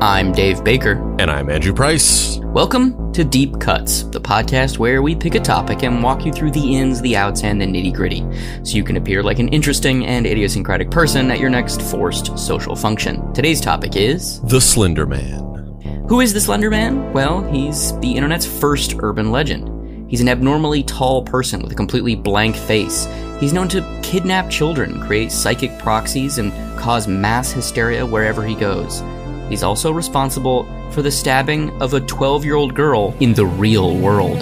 I'm Dave Baker. And I'm Andrew Price. Welcome to Deep Cuts, the podcast where we pick a topic and walk you through the ins, the outs, and the nitty-gritty, so you can appear like an interesting and idiosyncratic person at your next forced social function. Today's topic is... The Slender Man. Who is the Slender Man? Well, he's the internet's first urban legend. He's an abnormally tall person with a completely blank face. He's known to kidnap children, create psychic proxies, and cause mass hysteria wherever he goes. He's also responsible for the stabbing of a 12-year-old girl in the real world.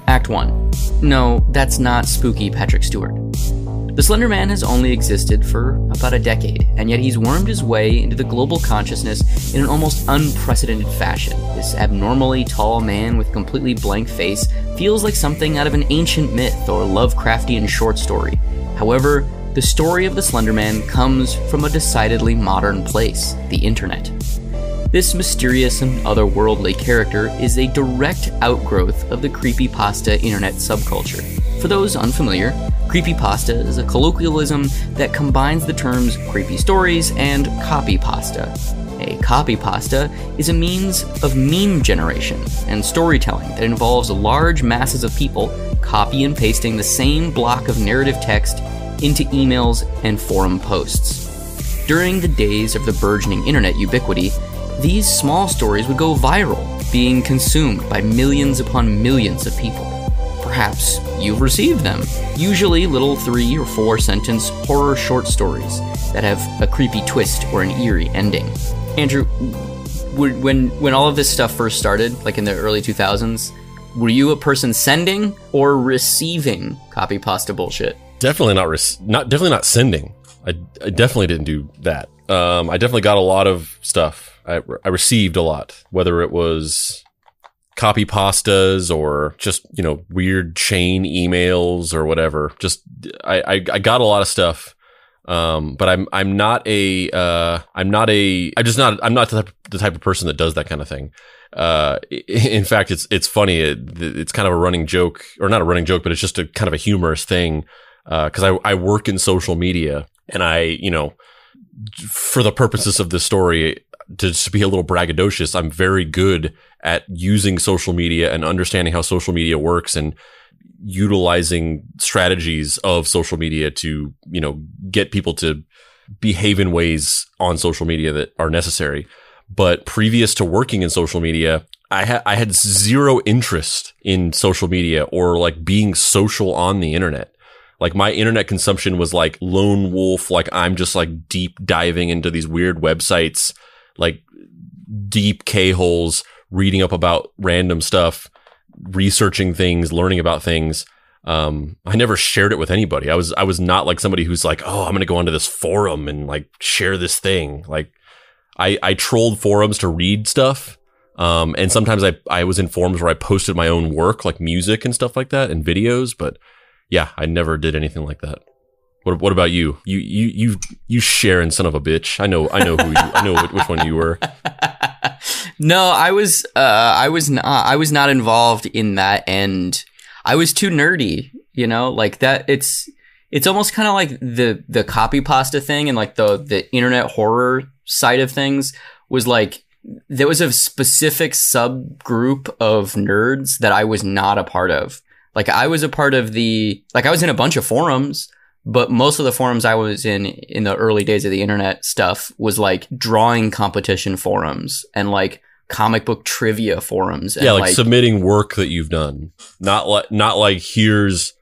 Act 1. No, that's not spooky Patrick Stewart. The Slender Man has only existed for about a decade, and yet he's wormed his way into the global consciousness in an almost unprecedented fashion. This abnormally tall man with completely blank face feels like something out of an ancient myth or Lovecraftian short story. However, the story of the Slender Man comes from a decidedly modern place, the internet. This mysterious and otherworldly character is a direct outgrowth of the creepypasta internet subculture. For those unfamiliar, creepypasta is a colloquialism that combines the terms creepy stories and copypasta. A copypasta is a means of meme generation and storytelling that involves large masses of people copy and pasting the same block of narrative text into emails and forum posts. During the days of the burgeoning internet ubiquity, these small stories would go viral, being consumed by millions upon millions of people. Perhaps you've received them. Usually little 3 or 4 sentence horror short stories that have a creepy twist or an eerie ending. Andrew, when all of this stuff first started, like in the early 2000s, were you a person sending or receiving copypasta bullshit? Definitely not sending. I definitely didn't do that. I definitely got a lot of stuff. I received a lot, whether it was copy pastas or just, weird chain emails or whatever. Just, I got a lot of stuff. But I'm not the type of person that does that kind of thing. In fact, it's funny. It's kind of a running joke, or not a running joke, but it's just a kind of a humorous thing. 'Cause I work in social media, and for the purposes of this story, to just be a little braggadocious, I'm very good at using social media and understanding how social media works and utilizing strategies of social media to, get people to behave in ways on social media that are necessary. But previous to working in social media, I had zero interest in social media or like being social on the internet. Like my internet consumption was like lone wolf. Like I'm just like deep diving into these weird websites, like deep K-holes, reading up about random stuff, researching things, learning about things. I never shared it with anybody. I was not like somebody who's like, oh, I'm going to go onto this forum and like share this thing. Like I trolled forums to read stuff. And sometimes I was in forums where I posted my own work, like music and stuff like that and videos, but yeah, I never did anything like that. What about you? You Sharon, son of a bitch. I know which one you were. No, I was not involved in that, and I was too nerdy, like that. It's almost kind of like the copypasta thing, and like the internet horror side of things was like, there was a specific subgroup of nerds that I was not a part of. Like I was a part of I was in a bunch of forums, but most of the forums I was in the early days of the internet stuff was like drawing competition forums and like comic book trivia forums. And yeah, like submitting work that you've done. Not like here's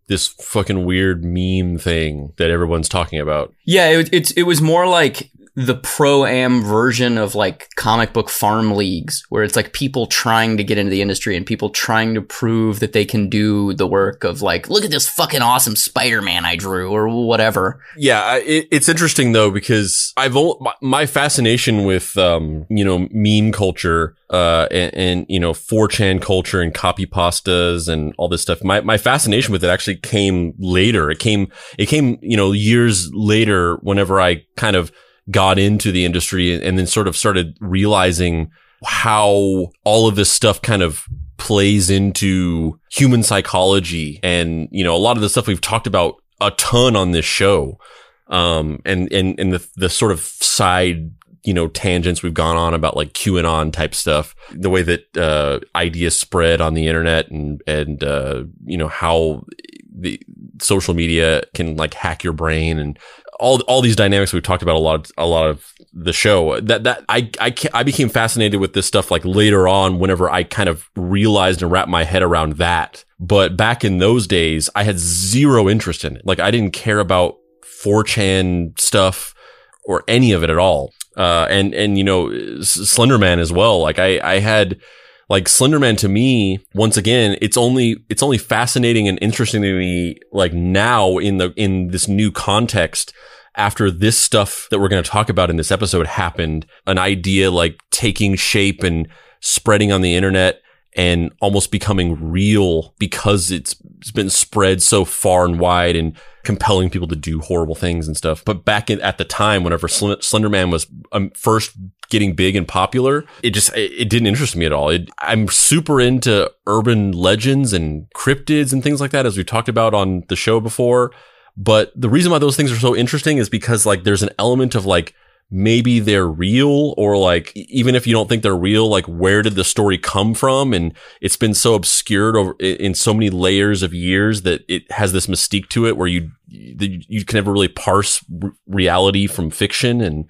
this fucking weird meme thing that everyone's talking about. Yeah, it was more like the pro-am version of like comic book farm leagues, where it's like people trying to get into the industry and people trying to prove that they can do the work of like, look at this fucking awesome Spider-Man I drew or whatever. Yeah, it's interesting though, because my fascination with meme culture and 4chan culture and copy pastas and all this stuff, my fascination with it actually came later. It came years later, whenever I kind of got into the industry and then sort of started realizing how all of this stuff kind of plays into human psychology. And, a lot of the stuff we've talked about a ton on this show. And the sort of side, tangents we've gone on about like QAnon type stuff, the way that, ideas spread on the internet and how the social media can like hack your brain and all these dynamics we've talked about a lot of the show. That I became fascinated with this stuff like later on, whenever I kind of realized and wrapped my head around that. But back in those days, I had zero interest in it. Like I didn't care about 4chan stuff or any of it at all. Slender Man as well. Like I had like Slender Man, to me, once again, it's only fascinating and interesting to me like now in this new context, after this stuff that we're going to talk about in this episode happened, an idea like taking shape and spreading on the internet and almost becoming real because it's been spread so far and wide and compelling people to do horrible things and stuff. But back at the time, whenever Slender Man was first getting big and popular, it didn't interest me at all. I'm super into urban legends and cryptids and things like that, as we talked about on the show before. But the reason why those things are so interesting is because like there's an element of like, maybe they're real, or like, even if you don't think they're real, like where did the story come from? And it's been so obscured in so many layers of years that it has this mystique to it where you can never really parse reality from fiction.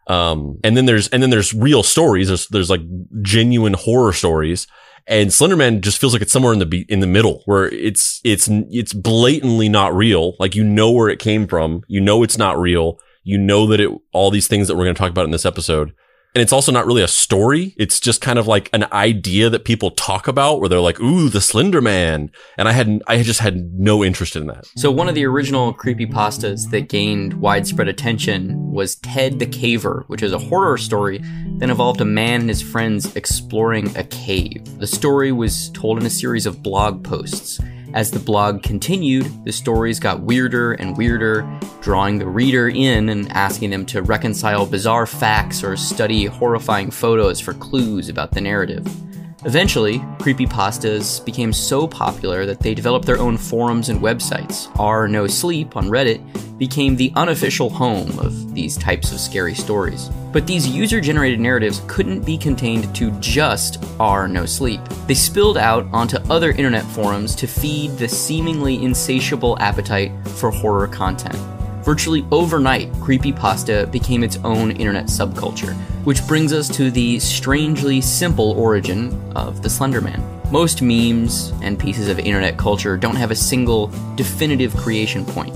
And then there's real stories. There's like genuine horror stories. And Slender Man just feels like it's somewhere in the middle, where it's blatantly not real. Like, where it came from. It's not real. That all these things that we're going to talk about in this episode. And it's also not really a story. It's just kind of like an idea that people talk about, where they're like, ooh, the Slender Man. And I just had no interest in that. So one of the original creepypastas that gained widespread attention was Ted the Caver, which is a horror story that involved a man and his friends exploring a cave. The story was told in a series of blog posts. As the blog continued, the stories got weirder and weirder, drawing the reader in and asking them to reconcile bizarre facts or study horrifying photos for clues about the narrative. Eventually, creepypastas became so popular that they developed their own forums and websites. R No Sleep on Reddit became the unofficial home of these types of scary stories. But these user-generated narratives couldn't be contained to just R No Sleep. They spilled out onto other internet forums to feed the seemingly insatiable appetite for horror content. Virtually overnight, creepypasta became its own internet subculture, which brings us to the strangely simple origin of the Slender Man. Most memes and pieces of internet culture don't have a single definitive creation point.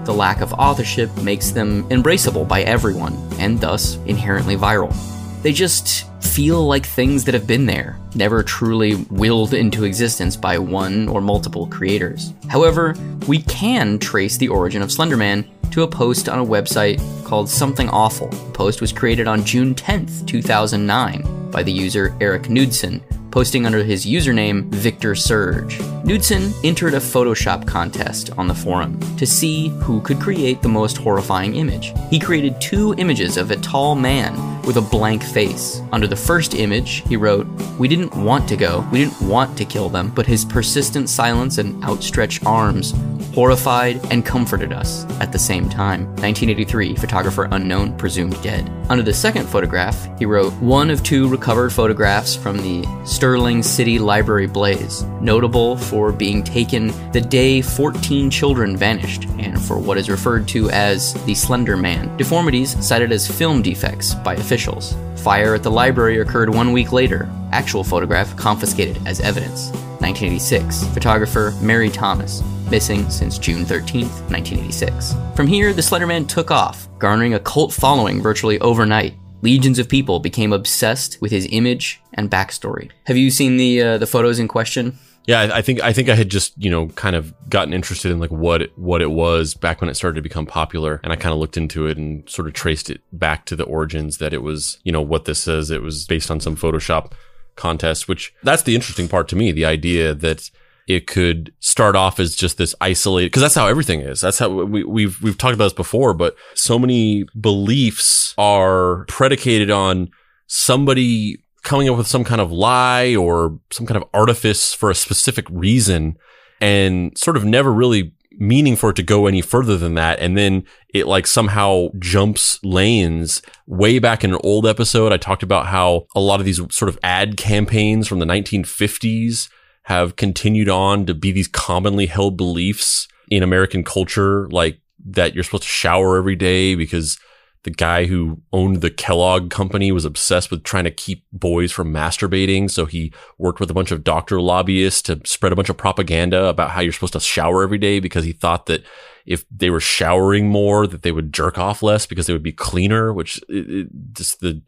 The lack of authorship makes them embraceable by everyone, and thus inherently viral. They just feel like things that have been there, never truly willed into existence by one or multiple creators. However, we can trace the origin of Slender Man to a post on a website called Something Awful. The post was created on June 10th, 2009 by the user Eric Knudsen, posting under his username Victor Surge. Knudsen entered a Photoshop contest on the forum to see who could create the most horrifying image. He created 2 images of a tall man with a blank face. Under the first image, he wrote, "We didn't want to go, we didn't want to kill them, but his persistent silence and outstretched arms horrified and comforted us at the same time. 1983, photographer unknown, presumed dead." Under the second photograph, he wrote, "One of 2 recovered photographs from the Sterling City Library blaze, notable for being taken the day 14 children vanished, and for what is referred to as the Slender Man. Deformities cited as film defects by officials. Fire at the library occurred 1 week later. Actual photograph confiscated as evidence. 1986, photographer Mary Thomas." missing since June 13th, 1986. From here, the Slender Man took off, garnering a cult following virtually overnight. Legions of people became obsessed with his image and backstory. Have you seen the photos in question? Yeah, I think I had just, kind of gotten interested in like what it was back when it started to become popular. And I kind of looked into it and sort of traced it back to the origins, that it was, what this says. It was based on some Photoshop contest, which that's the interesting part to me. The idea that it could start off as just this isolated, because that's how everything is. That's how we've talked about this before, but so many beliefs are predicated on somebody coming up with some kind of lie or some kind of artifice for a specific reason, and sort of never really meaning for it to go any further than that. And then it like somehow jumps lanes. Way back in an old episode, I talked about how a lot of these sort of ad campaigns from the 1950s have continued on to be these commonly held beliefs in American culture, like that you're supposed to shower every day because the guy who owned the Kellogg company was obsessed with trying to keep boys from masturbating. So he worked with a bunch of doctor lobbyists to spread a bunch of propaganda about how you're supposed to shower every day, because he thought that if they were showering more, that they would jerk off less because they would be cleaner, which just the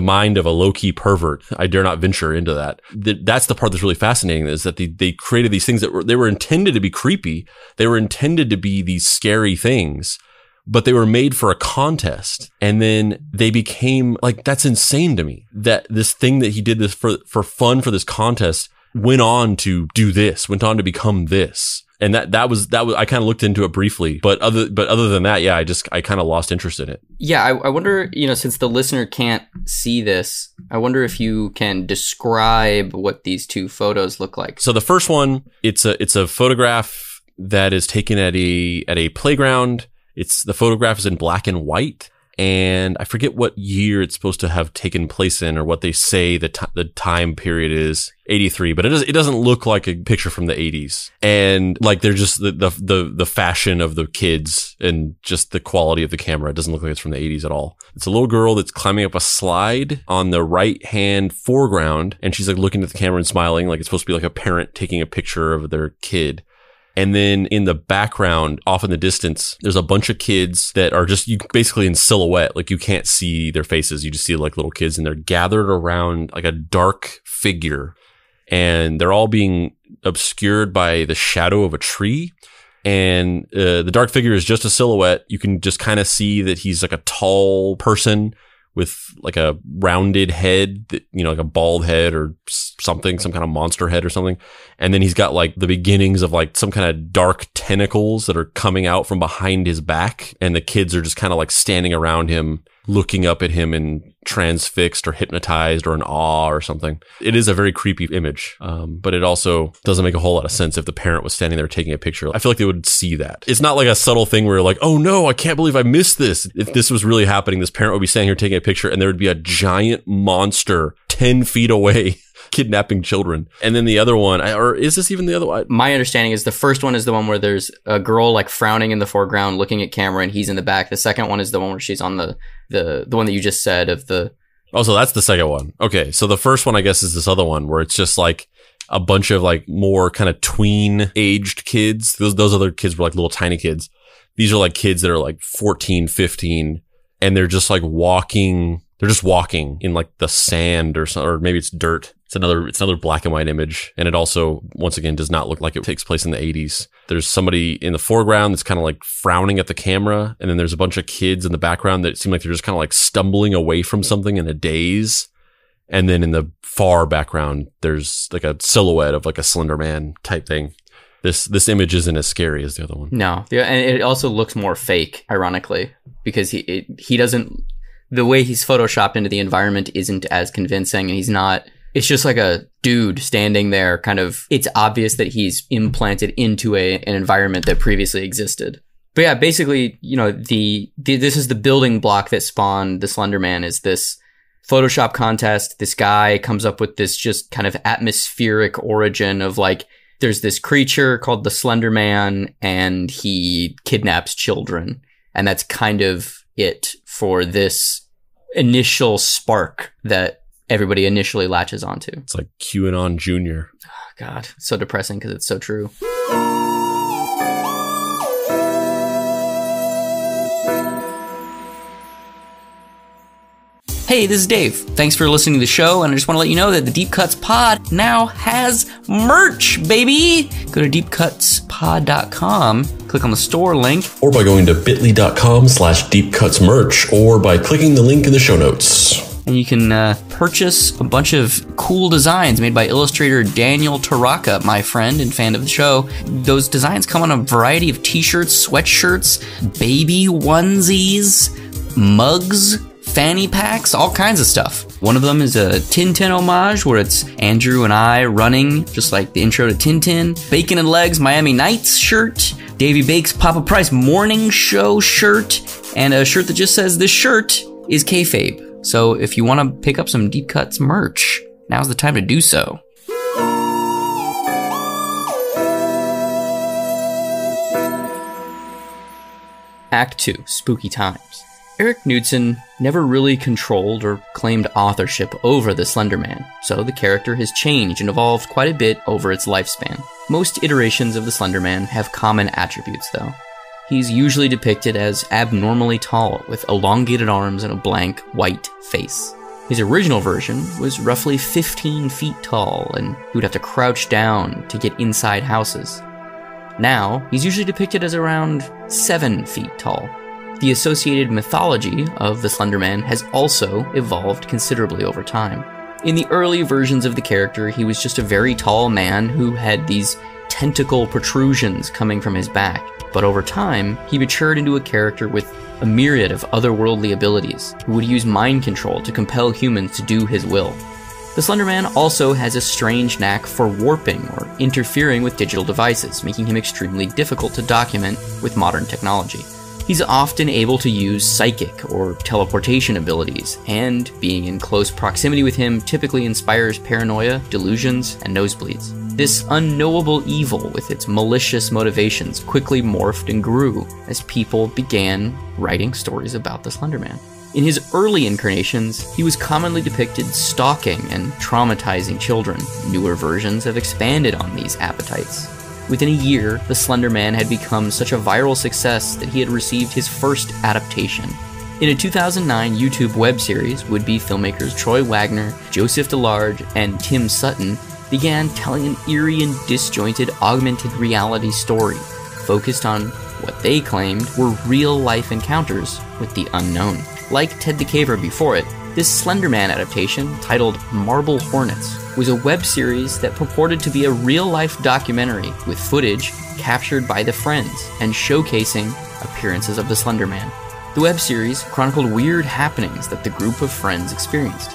mind of a low-key pervert. I dare not venture into that. That's the part that's really fascinating, is that they created these things that were intended to be creepy. They were intended to be these scary things, but they were made for a contest. And then they became like, that's insane to me, that this thing that he did this for fun for this contest went on to do this, went on to become this. And that was, I kind of looked into it briefly, but other than that, yeah, I kind of lost interest in it. Yeah. I wonder, since the listener can't see this, I wonder if you can describe what these two photos look like. So the first one, it's a photograph that is taken at a playground. The photograph is in black and white, and I forget what year it's supposed to have taken place in, or what they say the time period is. 83, but it doesn't look like a picture from the 80s. And like, they're just the fashion of the kids and just the quality of the camera. It doesn't look like it's from the 80s at all. It's a little girl that's climbing up a slide on the right hand foreground, and she's like looking at the camera and smiling, like it's supposed to be like a parent taking a picture of their kid. And then in the background, off in the distance, there's a bunch of kids that are just basically in silhouette. Like, you can't see their faces. You just see like little kids, and they're gathered around like a dark figure, and they're all being obscured by the shadow of a tree. And the dark figure is just a silhouette. You can just kind of see that he's like a tall person with like a rounded head, that, like a bald head or something, some kind of monster head or something. And then he's got like the beginnings of like some kind of dark tentacles that are coming out from behind his back. And the kids are just kind of like standing around him, looking up at him and transfixed or hypnotized or in awe or something. It is a very creepy image, but it also doesn't make a whole lot of sense if the parent was standing there taking a picture. I feel like they would see that. It's not like a subtle thing where you're like, oh no, I can't believe I missed this. If this was really happening, this parent would be standing here taking a picture, and there would be a giant monster 10 feet away kidnapping children. And then the other one, or is this even the other one? My understanding is the first one is the one where there's a girl like frowning in the foreground, looking at camera, and he's in the back. The second one is the one where she's on the one that you just said of the... Oh, so that's the second one. Okay, so the first one, I guess, is this other one where it's just like a bunch of like more kind of tween-aged kids. Those other kids were like little tiny kids. These are like kids that are like 14, 15, and they're just like walking... They're just walking in like the sand or maybe it's dirt. It's another black and white image. And it also, once again, does not look like it takes place in the 80s. There's somebody in the foreground that's kind of like frowning at the camera. And then there's a bunch of kids in the background that seem like they're just kind of like stumbling away from something in a daze. And then in the far background, there's like a silhouette of like a Slender Man type thing. This image isn't as scary as the other one. No. And it also looks more fake, ironically, because he doesn't... The way he's photoshopped into the environment isn't as convincing, and he's not... It's just like a dude standing there, kind of... It's obvious that he's implanted into an environment that previously existed. But yeah, basically, this is the building block that spawned the Slender Man, is this Photoshop contest. This guy comes up with this just kind of atmospheric origin of like, there's this creature called the Slender Man, and he kidnaps children. And that's kind of it for this initial spark that everybody initially latches onto. It's like QAnon Jr. Oh, God, so depressing because it's so true. Hey, this is Dave. Thanks for listening to the show, and I just want to let you know that the Deep Cuts Pod now has merch, baby! Go to deepcutspod.com, click on the store link. Or by going to bit.ly.com/deepcutsmerch, or by clicking the link in the show notes. And you can purchase a bunch of cool designs made by illustrator Daniel Taraka, my friend and fan of the show. Those designs come on a variety of t-shirts, sweatshirts, baby onesies, mugs, fanny packs, all kinds of stuff. One of them is a Tintin homage where it's Andrew and I running, just like the intro to Tintin. Bacon and Legs Miami Nights shirt. Davey Bake's Papa Price Morning Show shirt. And a shirt that just says, "This shirt is kayfabe." So if you want to pick up some Deep Cuts merch, now's the time to do so. Act 2, Spooky Times. Eric Knudsen never really controlled or claimed authorship over the Slender Man, so the character has changed and evolved quite a bit over its lifespan. Most iterations of the Slender Man have common attributes, though. He's usually depicted as abnormally tall, with elongated arms and a blank, white face. His original version was roughly 15 feet tall, and he would have to crouch down to get inside houses. Now, he's usually depicted as around 7 feet tall. The associated mythology of the Slender Man has also evolved considerably over time. In the early versions of the character, he was just a very tall man who had these tentacle protrusions coming from his back. But over time, he matured into a character with a myriad of otherworldly abilities, who would use mind control to compel humans to do his will. The Slender Man also has a strange knack for warping or interfering with digital devices, making him extremely difficult to document with modern technology. He's often able to use psychic or teleportation abilities, and being in close proximity with him typically inspires paranoia, delusions, and nosebleeds. This unknowable evil with its malicious motivations quickly morphed and grew as people began writing stories about the Slender Man. In his early incarnations, he was commonly depicted stalking and traumatizing children. Newer versions have expanded on these appetites. Within a year, the Slender Man had become such a viral success that he had received his first adaptation. In a 2009 YouTube web series, would-be filmmakers Troy Wagner, Joseph DeLarge, and Tim Sutton began telling an eerie and disjointed augmented reality story focused on what they claimed were real-life encounters with the unknown. Like Ted the Caver before it, this Slender Man adaptation, titled Marble Hornets, was a web series that purported to be a real-life documentary with footage captured by the friends and showcasing appearances of the Slender Man. The web series chronicled weird happenings that the group of friends experienced.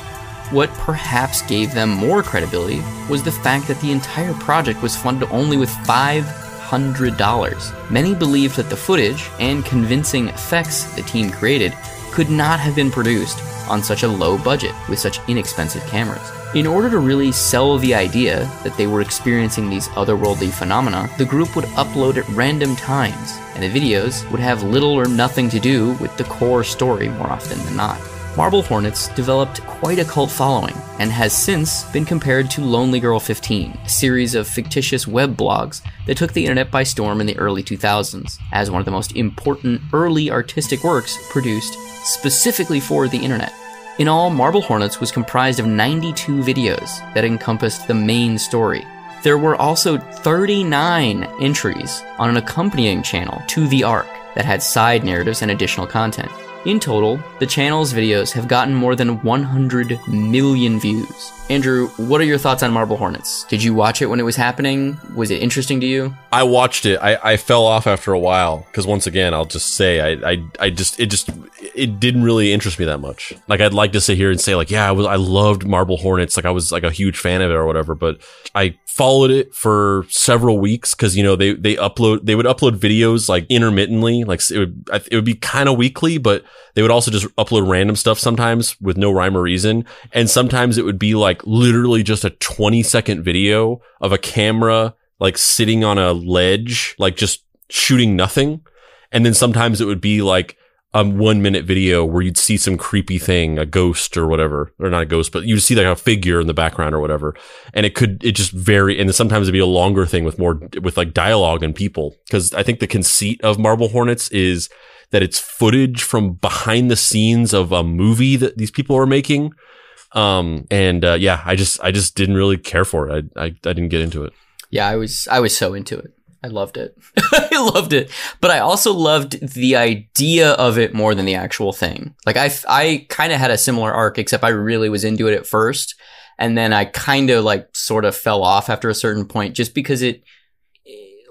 What perhaps gave them more credibility was the fact that the entire project was funded only with $500. Many believed that the footage and convincing effects the team created could not have been produced on such a low budget with such inexpensive cameras. In order to really sell the idea that they were experiencing these otherworldly phenomena, the group would upload at random times, and the videos would have little or nothing to do with the core story more often than not. Marble Hornets developed quite a cult following, and has since been compared to Lonely Girl 15, a series of fictitious web blogs that took the internet by storm in the early 2000s, as one of the most important early artistic works produced specifically for the internet. In all, Marble Hornets was comprised of 92 videos that encompassed the main story. There were also 39 entries on an accompanying channel to the arc that had side narratives and additional content. In total, the channel's videos have gotten more than 100 million views. Andrew, what are your thoughts on Marble Hornets? Did you watch it when it was happening? Was it interesting to you? I watched it. I fell off after a while because, once again, I'll just say it didn't really interest me that much. Like, I'd like to sit here and say, like, yeah, I loved Marble Hornets. Like, I was like a huge fan of it or whatever. But I followed it for several weeks because, you know, they would upload videos like intermittently. Like, it would be kind of weekly, but they would also just upload random stuff sometimes with no rhyme or reason. And sometimes it would be like literally just a 20-second video of a camera like sitting on a ledge, like just shooting nothing. And then sometimes it would be like a 1-minute video where you'd see some creepy thing, a ghost or whatever, or not a ghost, but you'd see like a figure in the background or whatever. And it just vary. And then sometimes it'd be a longer thing with like dialogue and people. Cause I think the conceit of Marble Hornets is that it's footage from behind the scenes of a movie that these people are making. Yeah, I just didn't really care for it. I didn't get into it. Yeah, I was so into it. I loved it. I loved it. But I also loved the idea of it more than the actual thing. Like I kind of had a similar arc, except I really was into it at first. And then I kind of like sort of fell off after a certain point, just because it,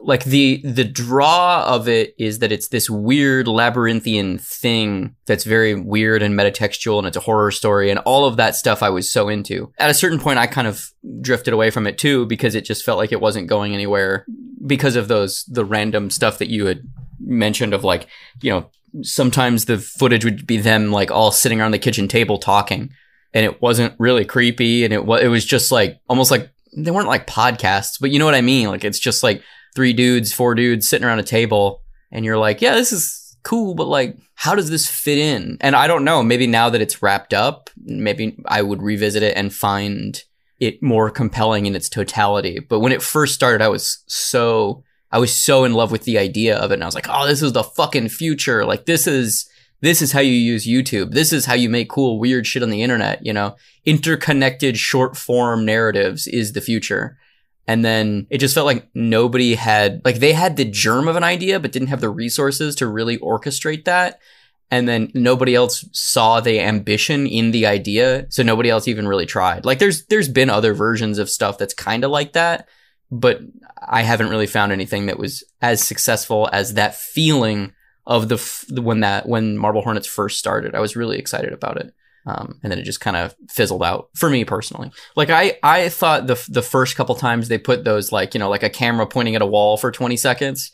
like the draw of it is that it's this weird labyrinthian thing that's very weird and metatextual, and it's a horror story, and all of that stuff I was so into. At a certain point, I kind of drifted away from it too, because it just felt like it wasn't going anywhere because of the random stuff that you had mentioned of, like, you know, sometimes the footage would be them like all sitting around the kitchen table talking, and it wasn't really creepy, and it was just like almost like they weren't like podcasts, but you know what I mean? Like, it's just like 4 dudes sitting around a table, and you're like, yeah, this is cool, but like, how does this fit in? And I don't know, maybe now that it's wrapped up, maybe I would revisit it and find it more compelling in its totality. But when it first started, I was so in love with the idea of it, and I was like, oh, this is the fucking future. Like, this is how you use YouTube. This is how you make cool, weird shit on the internet, you know? Interconnected short form narratives is the future. And then it just felt like nobody had, like, they had the germ of an idea, but didn't have the resources to really orchestrate that. And then nobody else saw the ambition in the idea, so nobody else even really tried. Like, there's been other versions of stuff that's kind of like that, but I haven't really found anything that was as successful as that feeling of when Marble Hornets first started. I was really excited about it. And then it just kind of fizzled out for me personally. Like, I thought the first couple times they put those, like, you know, like a camera pointing at a wall for 20 seconds,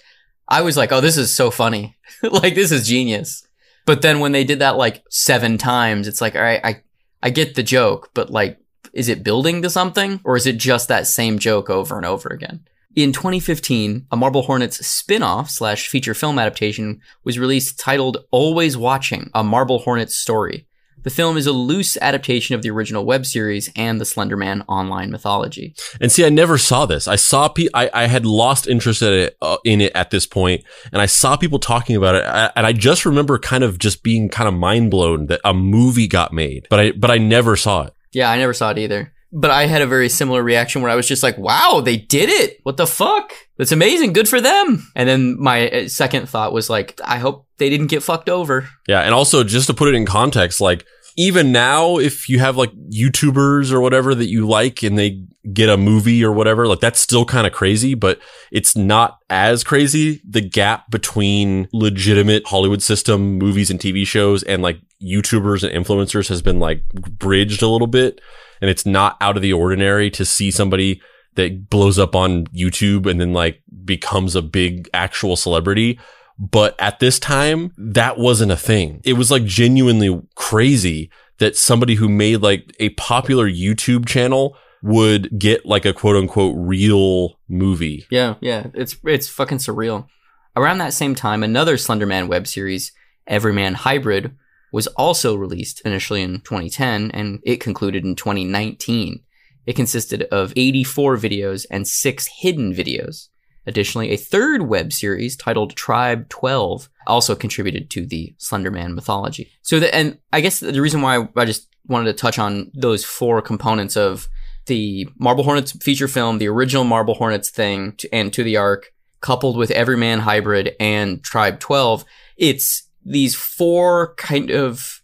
I was like, oh, this is so funny. Like, this is genius. But then when they did that like 7 times, it's like, all right, I get the joke, but like, is it building to something, or is it just that same joke over and over again? In 2015, a Marble Hornets spin-off / feature film adaptation was released titled Always Watching, a Marble Hornets Story. The film is a loose adaptation of the original web series and the Slender Man online mythology. And see, I never saw this. I saw I had lost interest in it at this point, and I saw people talking about it, and I just remember kind of just being kind of mind blown that a movie got made, but I never saw it. Yeah, I never saw it either. But I had a very similar reaction where I was just like, wow, they did it. What the fuck? That's amazing. Good for them. And then my second thought was like, I hope they didn't get fucked over. Yeah. And also, just to put it in context, like, even now, if you have like YouTubers or whatever that you like and they get a movie or whatever, like, that's still kind of crazy, but it's not as crazy. The gap between legitimate Hollywood system movies and TV shows and like YouTubers and influencers has been like bridged a little bit. And it's not out of the ordinary to see somebody that blows up on YouTube and then like becomes a big actual celebrity. But at this time, that wasn't a thing. It was like genuinely crazy that somebody who made like a popular YouTube channel would get like a quote unquote real movie. Yeah. It's fucking surreal. Around that same time, another Slender Man web series, Everyman Hybrid, was also released initially in 2010, and it concluded in 2019. It consisted of 84 videos and 6 hidden videos. Additionally, a third web series titled Tribe 12 also contributed to the Slender Man mythology. And I guess the reason why I just wanted to touch on those 4 components of the Marble Hornets feature film, the original Marble Hornets thing, and To the Ark, coupled with Everyman Hybrid and Tribe 12, it's these 4 kind of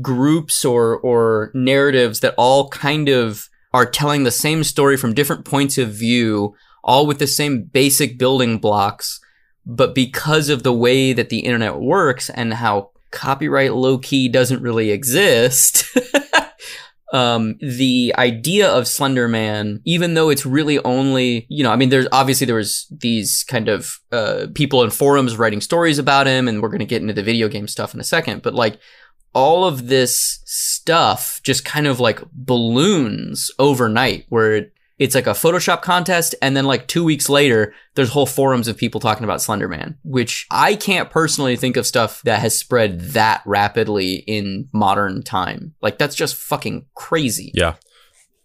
groups or narratives that all kind of are telling the same story from different points of view, all with the same basic building blocks. But because of the way that the internet works and how copyright low-key doesn't really exist, the idea of Slender Man, even though it's really only, you know, I mean, there was these kind of people in forums writing stories about him, and we're going to get into the video game stuff in a second, but like all of this stuff just kind of like balloons overnight, where it's like a Photoshop contest, and then like 2 weeks later, there's whole forums of people talking about Slender Man, which I can't personally think of stuff that has spread that rapidly in modern time. Like, that's just fucking crazy. Yeah.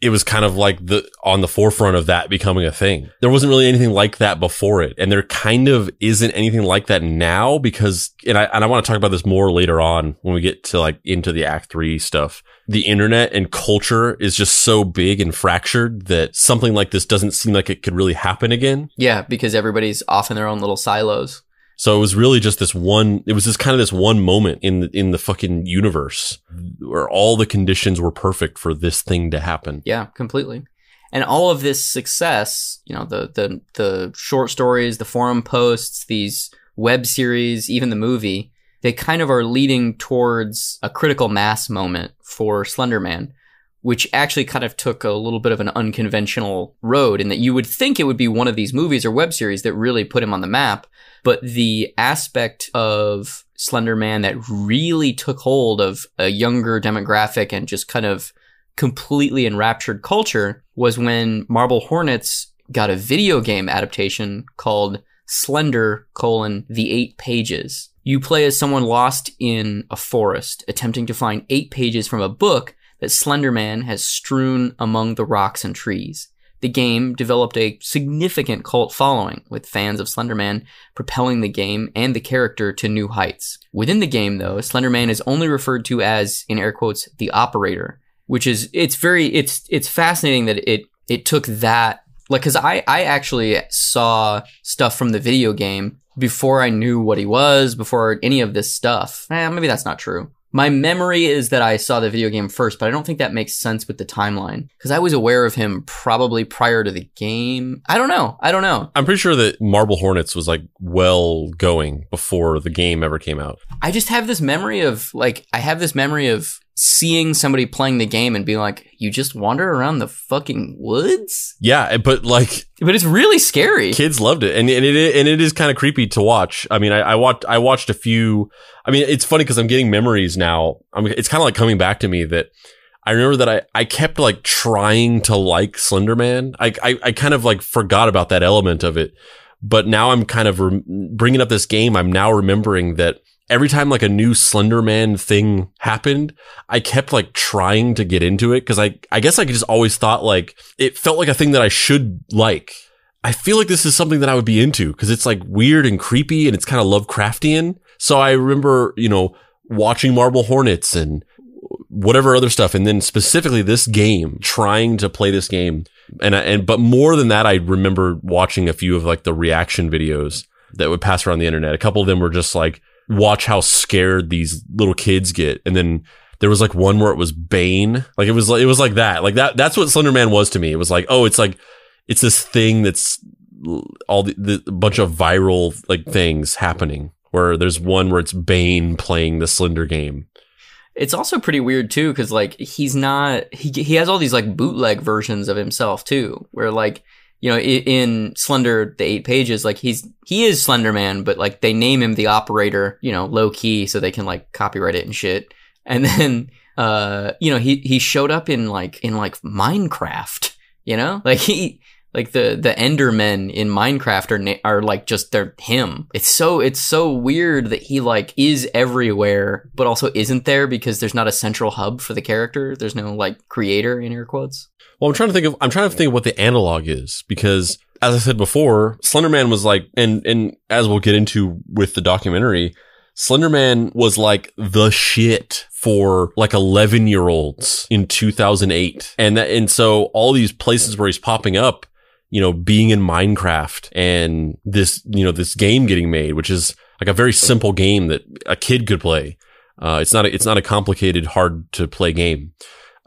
it was kind of like on the forefront of that becoming a thing. There wasn't really anything like that before it. And there kind of isn't anything like that now because, and I want to talk about this more later on when we get to like into the Act 3 stuff. The internet and culture is just so big and fractured that something like this doesn't seem like it could really happen again. Yeah, because everybody's off in their own little silos. So it was really just this one moment in the fucking universe where all the conditions were perfect for this thing to happen. Yeah, completely. And all of this success, you know, the short stories, the forum posts, these web series, even the movie, they kind of are leading towards a critical mass moment for Slender Man, which actually kind of took a little bit of an unconventional road in that you would think it would be one of these movies or web series that really put him on the map. But the aspect of Slender Man that really took hold of a younger demographic and just kind of completely enraptured culture was when Marble Hornets got a video game adaptation called Slender: The 8 Pages. You play as someone lost in a forest, attempting to find 8 pages from a book that Slender Man has strewn among the rocks and trees. The game developed a significant cult following, with fans of Slender Man propelling the game and the character to new heights. Within the game, though, Slender Man is only referred to as, in air quotes, the operator, which is, it's fascinating that it took that, like, cause I actually saw stuff from the video game before I knew what he was, before any of this stuff. Maybe that's not true. My memory is that I saw the video game first, but I don't think that makes sense with the timeline because I was aware of him probably prior to the game. I don't know. I'm pretty sure that Marble Hornets was like well going before the game ever came out. I just have this memory of seeing somebody playing the game and being like, you just wander around the fucking woods? Yeah, but it's really scary. Kids loved it. And it is kind of creepy to watch. I mean, I watched a few. I mean, it's funny because I'm getting memories now. It's kind of like coming back to me that I remember that I kept like trying to like Slender Man. I kind of like forgot about that element of it. But now I'm kind of bringing up this game. I'm now remembering that every time like a new Slender Man thing happened, I kept like trying to get into it because I guess I just always thought like it felt like a thing that I should like. I feel like this is something that I would be into because it's like weird and creepy and it's kind of Lovecraftian. So I remember, you know, watching Marble Hornets and whatever other stuff. And then specifically this game, trying to play this game. But more than that, I remember watching a few of like the reaction videos that would pass around the internet. A couple of them were just like, watch how scared these little kids get. And then there was like one where it was Bane. Like it was like that. Like that's what Slender Man was to me. It was like, oh, it's this thing that's all the bunch of viral like things happening. Where there's one where it's Bane playing the Slender game. It's also pretty weird too, because like he has all these like bootleg versions of himself too, where like, you know, in Slender, the 8 Pages, like he is Slender Man, but like they name him the operator, you know, low key, so they can like copyright it and shit. And then, you know, he showed up in Minecraft, you know, like the Endermen in Minecraft are like just they're him. It's so weird that he like is everywhere, but also isn't there because there's not a central hub for the character. There's no like creator in air quotes. Well, I'm trying to think of what the analog is because, as I said before, Slender Man was like, and as we'll get into with the documentary, Slender Man was like the shit for like 11-year-olds in 2008, and so all these places where he's popping up, you know, being in Minecraft and this, you know, this game getting made, which is like a very simple game that a kid could play. It's not a complicated, hard to play game.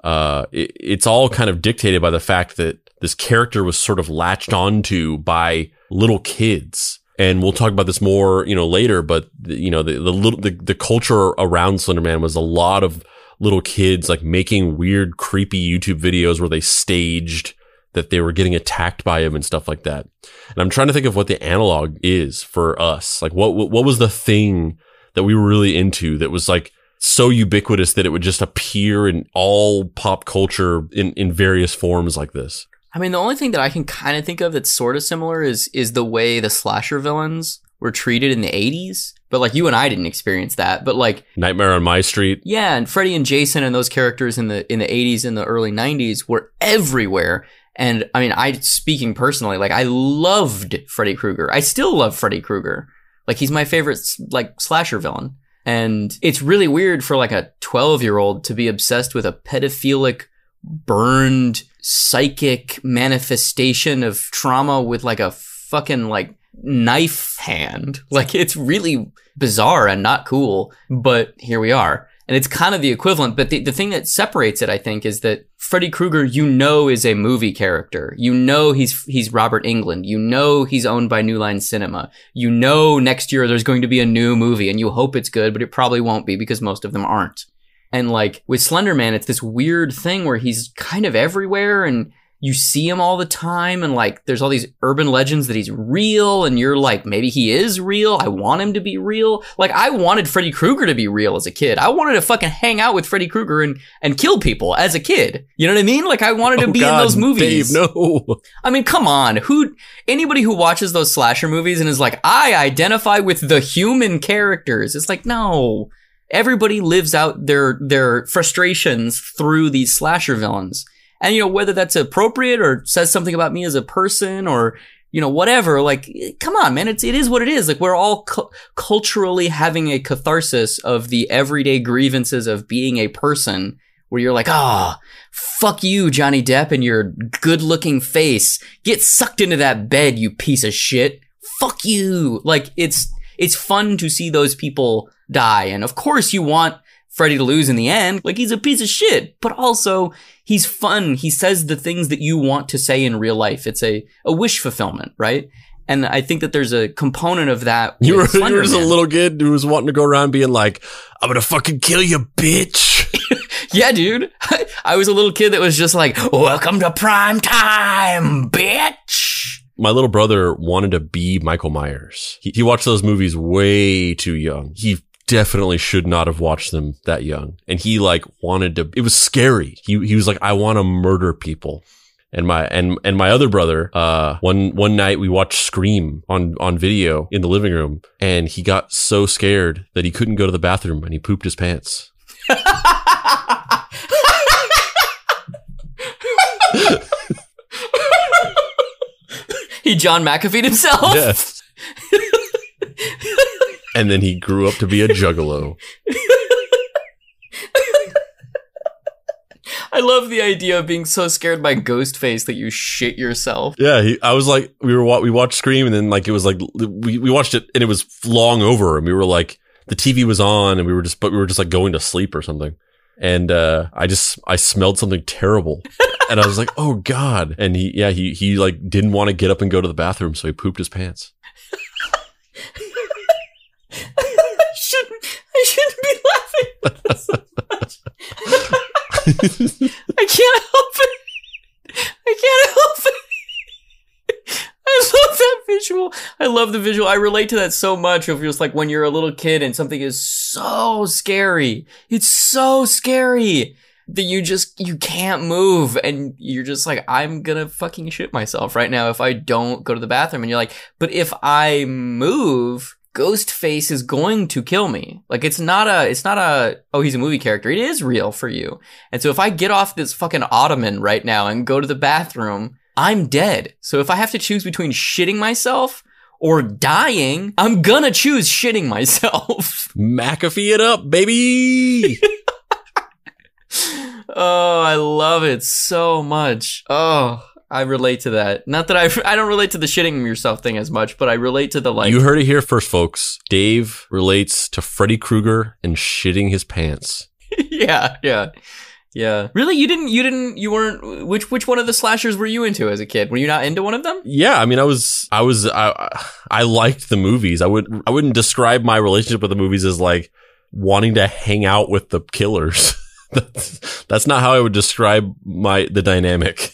It's all kind of dictated by the fact that this character was sort of latched onto by little kids. And we'll talk about this more, you know, later, but you know, the culture around Slender Man was a lot of little kids like making weird, creepy YouTube videos where they staged that they were getting attacked by him and stuff like that. And I'm trying to think of what the analog is for us. Like what was the thing that we were really into that was like so ubiquitous that it would just appear in all pop culture in various forms like this? I mean, the only thing that I can kind of think of that's sort of similar is the way the slasher villains were treated in the 80s. But like you and I didn't experience that. But like Nightmare on My Street. Yeah, and Freddy and Jason and those characters in the 80s and the early 90s were everywhere. And I mean, speaking personally, like I loved Freddy Krueger. I still love Freddy Krueger. Like he's my favorite like slasher villain. And it's really weird for like a 12-year-old to be obsessed with a pedophilic, burned, psychic manifestation of trauma with like a fucking like knife hand. Like it's really bizarre and not cool, but here we are. And it's kind of the equivalent, but the thing that separates it, I think, is that Freddy Krueger, is a movie character. He's Robert Englund. He's owned by New Line Cinema. Next year there's going to be a new movie, and you hope it's good, but it probably won't be because most of them aren't. And like with Slender Man, it's this weird thing where he's kind of everywhere, and you see him all the time, and like there's all these urban legends that he's real, and you're like, maybe he is real. I want him to be real. Like I wanted Freddy Krueger to be real as a kid. I wanted to fucking hang out with Freddy Krueger and kill people as a kid. You know what I mean? Like I wanted to be in those movies. Dave, no. I mean, come on. Anybody who watches those slasher movies and is like, I identify with the human characters. It's like, no. Everybody lives out their frustrations through these slasher villains. And, whether that's appropriate or says something about me as a person or, whatever, like, come on, man, it is what it is. Like, we're all culturally having a catharsis of the everyday grievances of being a person where you're like, fuck you, Johnny Depp, and your good looking face. Get sucked into that bed, you piece of shit. Fuck you. Like, it's fun to see those people die. And of course you want Freddy to lose in the end. Like, he's a piece of shit, but also he's fun. He says the things that you want to say in real life. It's a wish fulfillment, right? And I think that there's a component of that. You were just a little kid who was wanting to go around being like, I'm gonna fucking kill you, bitch. Yeah, dude. I was a little kid that was just like, welcome to prime time, bitch. My little brother wanted to be Michael Myers. He watched those movies way too young. He definitely should not have watched them that young. And he like wanted to, it was scary. He was like, I want to murder people. And my other brother, one night we watched Scream on video in the living room, and he got so scared that he couldn't go to the bathroom and he pooped his pants. He John McAfee'd himself? Yes. And then he grew up to be a juggalo. I love the idea of being so scared by Ghostface that you shit yourself. Yeah, I was like, we watched Scream, and then like it was like we watched it and it was long over, and we were like, the TV was on, and we were just like going to sleep or something, and I smelled something terrible, and I was like, oh god, and he like didn't want to get up and go to the bathroom, so he pooped his pants. I shouldn't be laughing so much. I can't help it. I love that visual. I love the visual. I relate to that so much of just like when you're a little kid and something is so scary. It's so scary that you can't move, and you're just like, I'm gonna fucking shit myself right now if I don't go to the bathroom. And you're like, but if I move, Ghostface is going to kill me. Like, it's not a, oh, he's a movie character. It is real for you. And so if I get off this fucking ottoman right now and go to the bathroom, I'm dead. So if I have to choose between shitting myself or dying, I'm gonna choose shitting myself. McAfee it up, baby. Oh, I love it so much. Oh, I relate to that. Not that I don't relate to the shitting yourself thing as much, but I relate to the like. You heard it here first, folks. Dave relates to Freddy Krueger and shitting his pants. Yeah. Really? You weren't, which one of the slashers were you into as a kid? Were you not into one of them? Yeah, I mean, I liked the movies. I wouldn't describe my relationship with the movies as like wanting to hang out with the killers. That's not how I would describe the dynamic.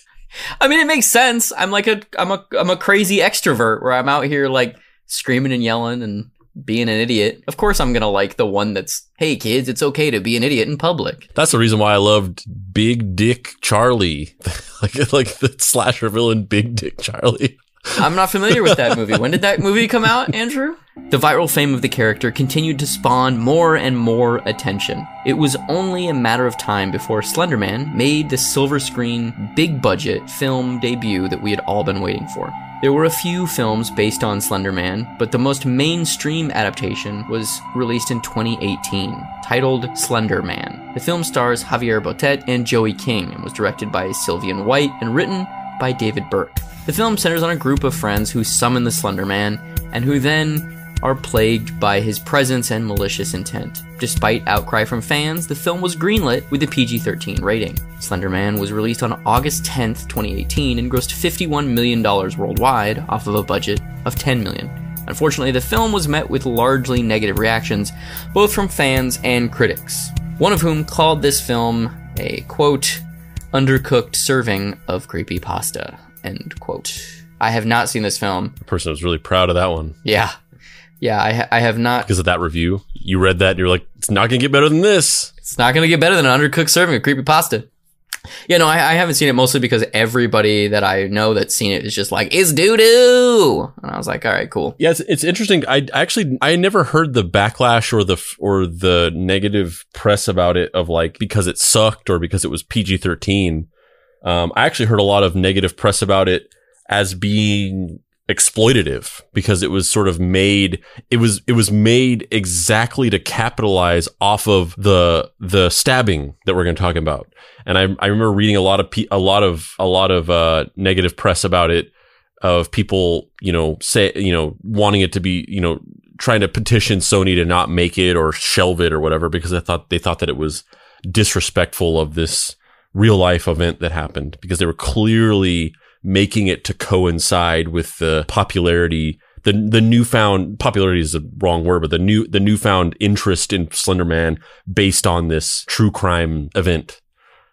I mean, it makes sense. I'm a crazy extrovert where I'm out here like screaming and yelling and being an idiot. Of course I'm gonna like the one that's, hey kids, it's okay to be an idiot in public. That's the reason why I loved Big Dick Charlie. like the slasher villain Big Dick Charlie. I'm not familiar with that movie. When did that movie come out, Andrew? The viral fame of the character continued to spawn more and more attention. It was only a matter of time before Slender Man made the silver screen, big budget film debut that we had all been waiting for. There were a few films based on Slender Man, but the most mainstream adaptation was released in 2018, titled Slender Man. The film stars Javier Botet and Joey King and was directed by Sylvian White and written by David Burke. The film centers on a group of friends who summon the Slender Man and who then are plagued by his presence and malicious intent. Despite outcry from fans, the film was greenlit with a PG-13 rating. Slender Man was released on August 10th, 2018 and grossed $51 million worldwide off of a budget of $10 million. Unfortunately, the film was met with largely negative reactions, both from fans and critics, one of whom called this film a, quote, undercooked serving of creepy pasta, end quote. I have not seen this film. The person was really proud of that one. Yeah, I have not. Because of that review, you read that and you're like, it's not going to get better than this. It's not going to get better than an undercooked serving of creepy pasta. Yeah, no, I haven't seen it mostly because everybody that I know that's seen it is just like, it's doo-doo! And I was like, all right, cool. Yeah, it's interesting. I never heard the backlash or the negative press about it of like, because it sucked or because it was PG-13. I actually heard a lot of negative press about it as being exploitative because it was sort of made, it was made exactly to capitalize off of the stabbing that we're going to talk about. And I remember reading a lot of negative press about it, of people, wanting it to be, trying to petition Sony to not make it or shelve it or whatever, because they thought that it was disrespectful of this real life event that happened, because they were clearly making it to coincide with the popularity, the newfound popularity is the wrong word, but the newfound interest in Slender Man based on this true crime event.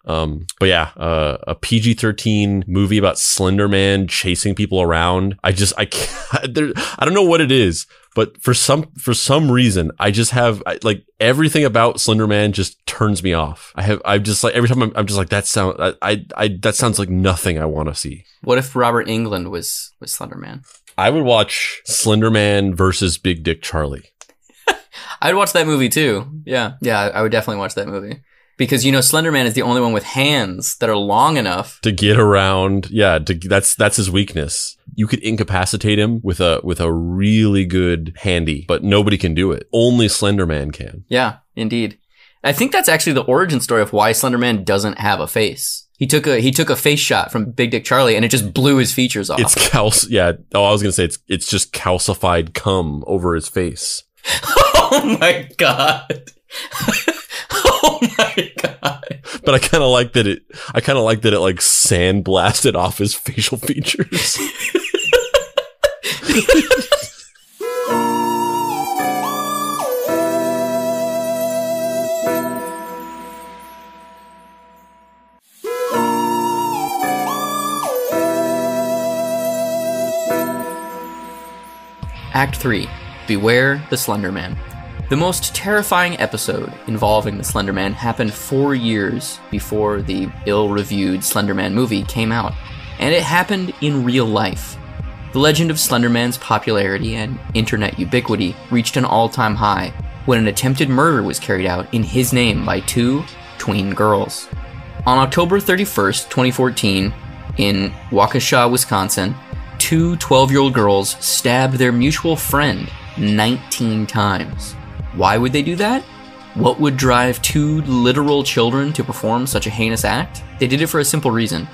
But yeah, a PG-13 movie about Slender Man chasing people around. I don't know what it is, but for some reason, I just have like everything about Slender Man just turns me off. I just like every time I'm just like, that sounds like nothing I want to see. What if Robert Englund was Slender Man? I would watch Slender Man versus Big Dick Charlie. I'd watch that movie too. Yeah, I would definitely watch that movie. Because, Slender Man is the only one with hands that are long enough to get around. Yeah, that's his weakness. You could incapacitate him with a really good handy, but nobody can do it. Only Slender Man can. Yeah, indeed. I think that's actually the origin story of why Slender Man doesn't have a face. He took a face shot from Big Dick Charlie and it just blew his features off. Yeah. Oh, I was gonna say it's just calcified cum over his face. Oh my god. Oh my god. But I kind of like that it like sandblasted off his facial features. Act 3. Beware the Slender Man. The most terrifying episode involving the Slender Man happened 4 years before the ill-reviewed Slender Man movie came out, and it happened in real life. The legend of Slender Man's popularity and internet ubiquity reached an all-time high when an attempted murder was carried out in his name by two tween girls. On October 31st, 2014, in Waukesha, Wisconsin, two 12-year-old girls stabbed their mutual friend 19 times. Why would they do that? What would drive two literal children to perform such a heinous act? They did it for a simple reason.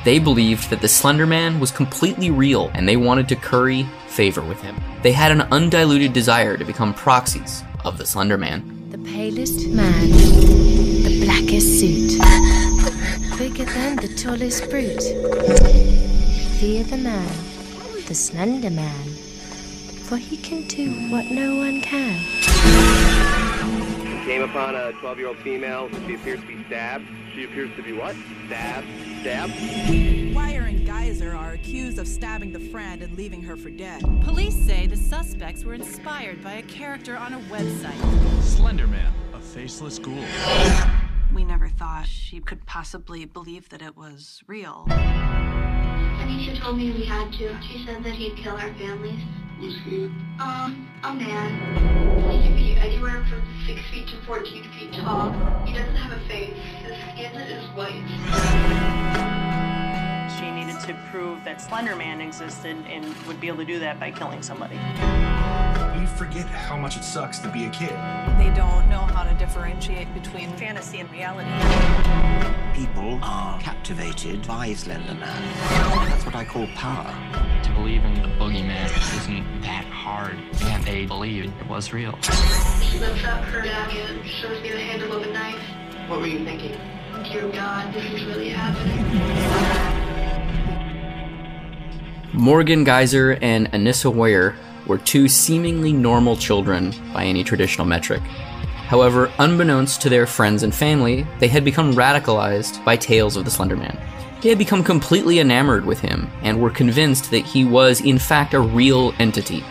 They believed that the Slender Man was completely real and they wanted to curry favor with him. They had an undiluted desire to become proxies of the Slender Man. The palest man, the blackest suit, bigger than the tallest brute. Fear the man, the Slender Man, for he can do what no one can. Came upon a 12-year-old female. She appears to be stabbed. She appears to be what? Stabbed. Wire and Geyser are accused of stabbing the friend and leaving her for dead. Police say the suspects were inspired by a character on a website. Slender Man, a faceless ghoul. We never thought she could possibly believe that it was real. Anisha told me we had to. She said that he'd kill our families. Who's he? A man. He can be anywhere from 6 feet to 14 feet tall. He doesn't have a face. His skin is white. She needed to prove that Slender Man existed and would be able to do that by killing somebody. We forget how much it sucks to be a kid. They don't know how to differentiate between fantasy and reality. People are captivated by Slender Man. That's what I call power. To believe in the boogeyman isn't that hard, and they believed it was real. She lifts up her jacket, shows me the handle of a knife. What were you thinking? Dear God, this is really happening. Morgan Geyser and Anissa Ware were two seemingly normal children by any traditional metric. However, unbeknownst to their friends and family, they had become radicalized by tales of the Slender Man. They had become completely enamored with him and were convinced that he was, in fact, a real entity.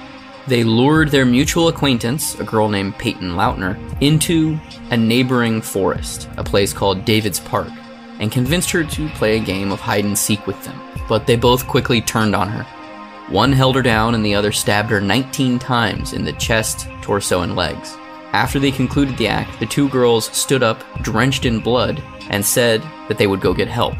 They lured their mutual acquaintance, a girl named Peyton Lautner, into a neighboring forest, a place called David's Park, and convinced her to play a game of hide and seek with them. But they both quickly turned on her. One held her down and the other stabbed her 19 times in the chest, torso, and legs. After they concluded the act, the two girls stood up, drenched in blood, and said that they would go get help.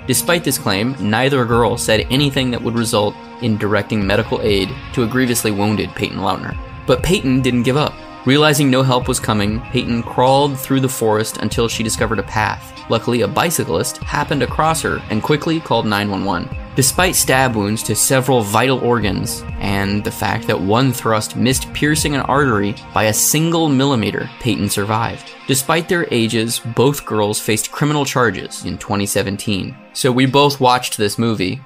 Despite this claim, neither girl said anything that would result in directing medical aid to a grievously wounded Peyton Lautner. But Peyton didn't give up. Realizing no help was coming, Peyton crawled through the forest until she discovered a path. Luckily, a bicyclist happened across her and quickly called 911. Despite stab wounds to several vital organs, and the fact that one thrust missed piercing an artery by a single millimeter, Peyton survived. Despite their ages, both girls faced criminal charges in 2017. So we both watched this movie,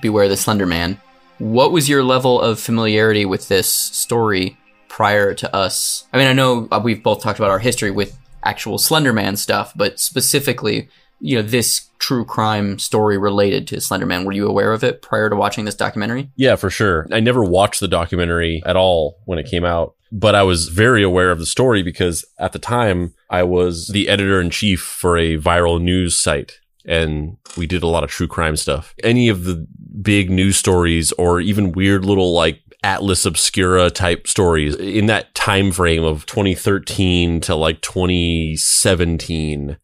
Beware the Slender Man. What was your level of familiarity with this story prior to us? I mean, I know we've both talked about our history with actual Slender Man stuff, but specifically, this true crime story related to Slender Man. Were you aware of it prior to watching this documentary? Yeah, for sure. I never watched the documentary at all when it came out, but I was very aware of the story because at the time I was the editor-in-chief for a viral news site, and we did a lot of true crime stuff. Any of the big news stories or even weird little Atlas Obscura type stories in that time frame of 2013 to 2017.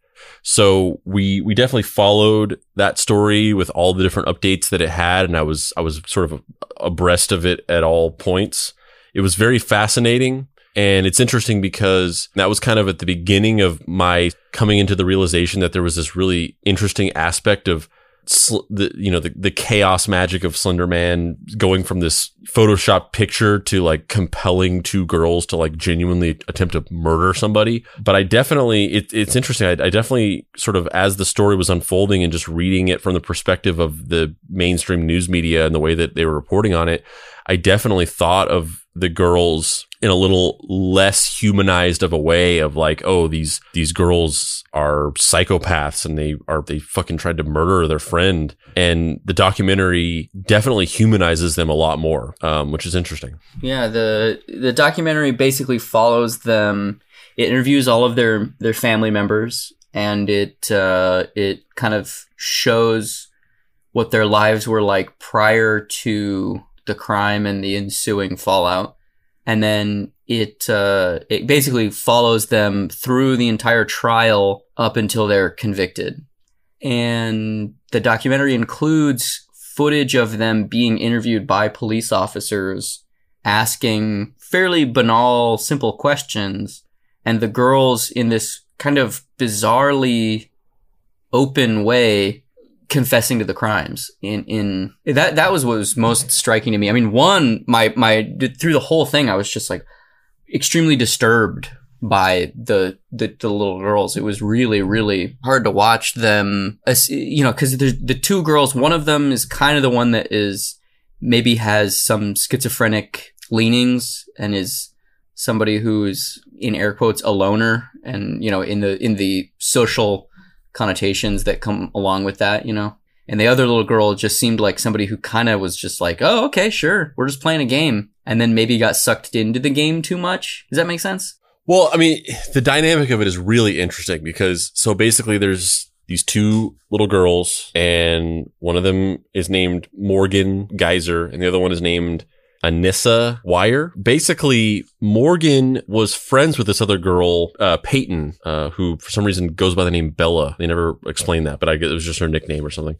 So we definitely followed that story with all the different updates that it had, and I was sort of abreast of it at all points. It was very fascinating, and it's interesting because that was kind of at the beginning of my coming into the realization that there was this really interesting aspect of the chaos magic of Slender Man, going from this Photoshop picture to compelling two girls to genuinely attempt to murder somebody. But I definitely, it's interesting. I definitely sort of, as the story was unfolding and just reading it from the perspective of the mainstream news media and the way that they were reporting on it, I definitely thought of the girls in a little less humanized of a way of these girls are psychopaths and they fucking tried to murder their friend. And the documentary definitely humanizes them a lot more, which is interesting. Yeah, the documentary basically follows them. It interviews all of their family members, and it kind of shows what their lives were like prior to the crime and the ensuing fallout. And then it basically follows them through the entire trial up until they're convicted. And the documentary includes footage of them being interviewed by police officers, asking fairly banal, simple questions. And the girls, in this kind of bizarrely open way, confessing to the crimes. In that was what was most striking to me. I mean, through the whole thing, I was just extremely disturbed by the little girls. It was really, really hard to watch them, because there's the two girls. One of them is kind of the one that maybe has some schizophrenic leanings and is somebody who's, in air quotes, a loner, and in the social connotations that come along with that, And the other little girl just seemed like somebody who kind of was just oh, okay, sure, we're just playing a game, and then maybe got sucked into the game too much. Does that make sense? Well, I mean, the dynamic of it is really interesting because, so basically there's these two little girls, and one of them is named Morgan Geyser, and the other one is named Anissa Wire. Basically, Morgan was friends with this other girl, Peyton, who for some reason goes by the name Bella. They never explained that, but I guess it was just her nickname or something.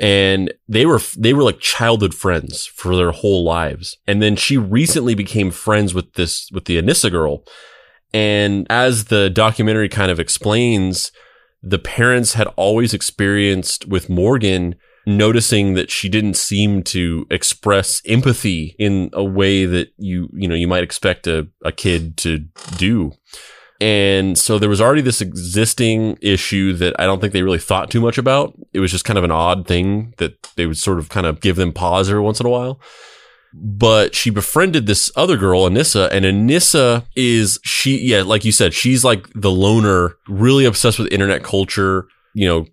And they were like childhood friends for their whole lives. And then she recently became friends with the Anissa girl. And as the documentary kind of explains, the parents had always experienced with Morgan noticing that she didn't seem to express empathy in a way that you might expect a kid to do. And so there was already this existing issue that I don't think they really thought too much about. It was just kind of an odd thing that they would sort of kind of give them pause every once in a while. But she befriended this other girl, Anissa, and Anissa like you said, she's like the loner, really obsessed with internet culture,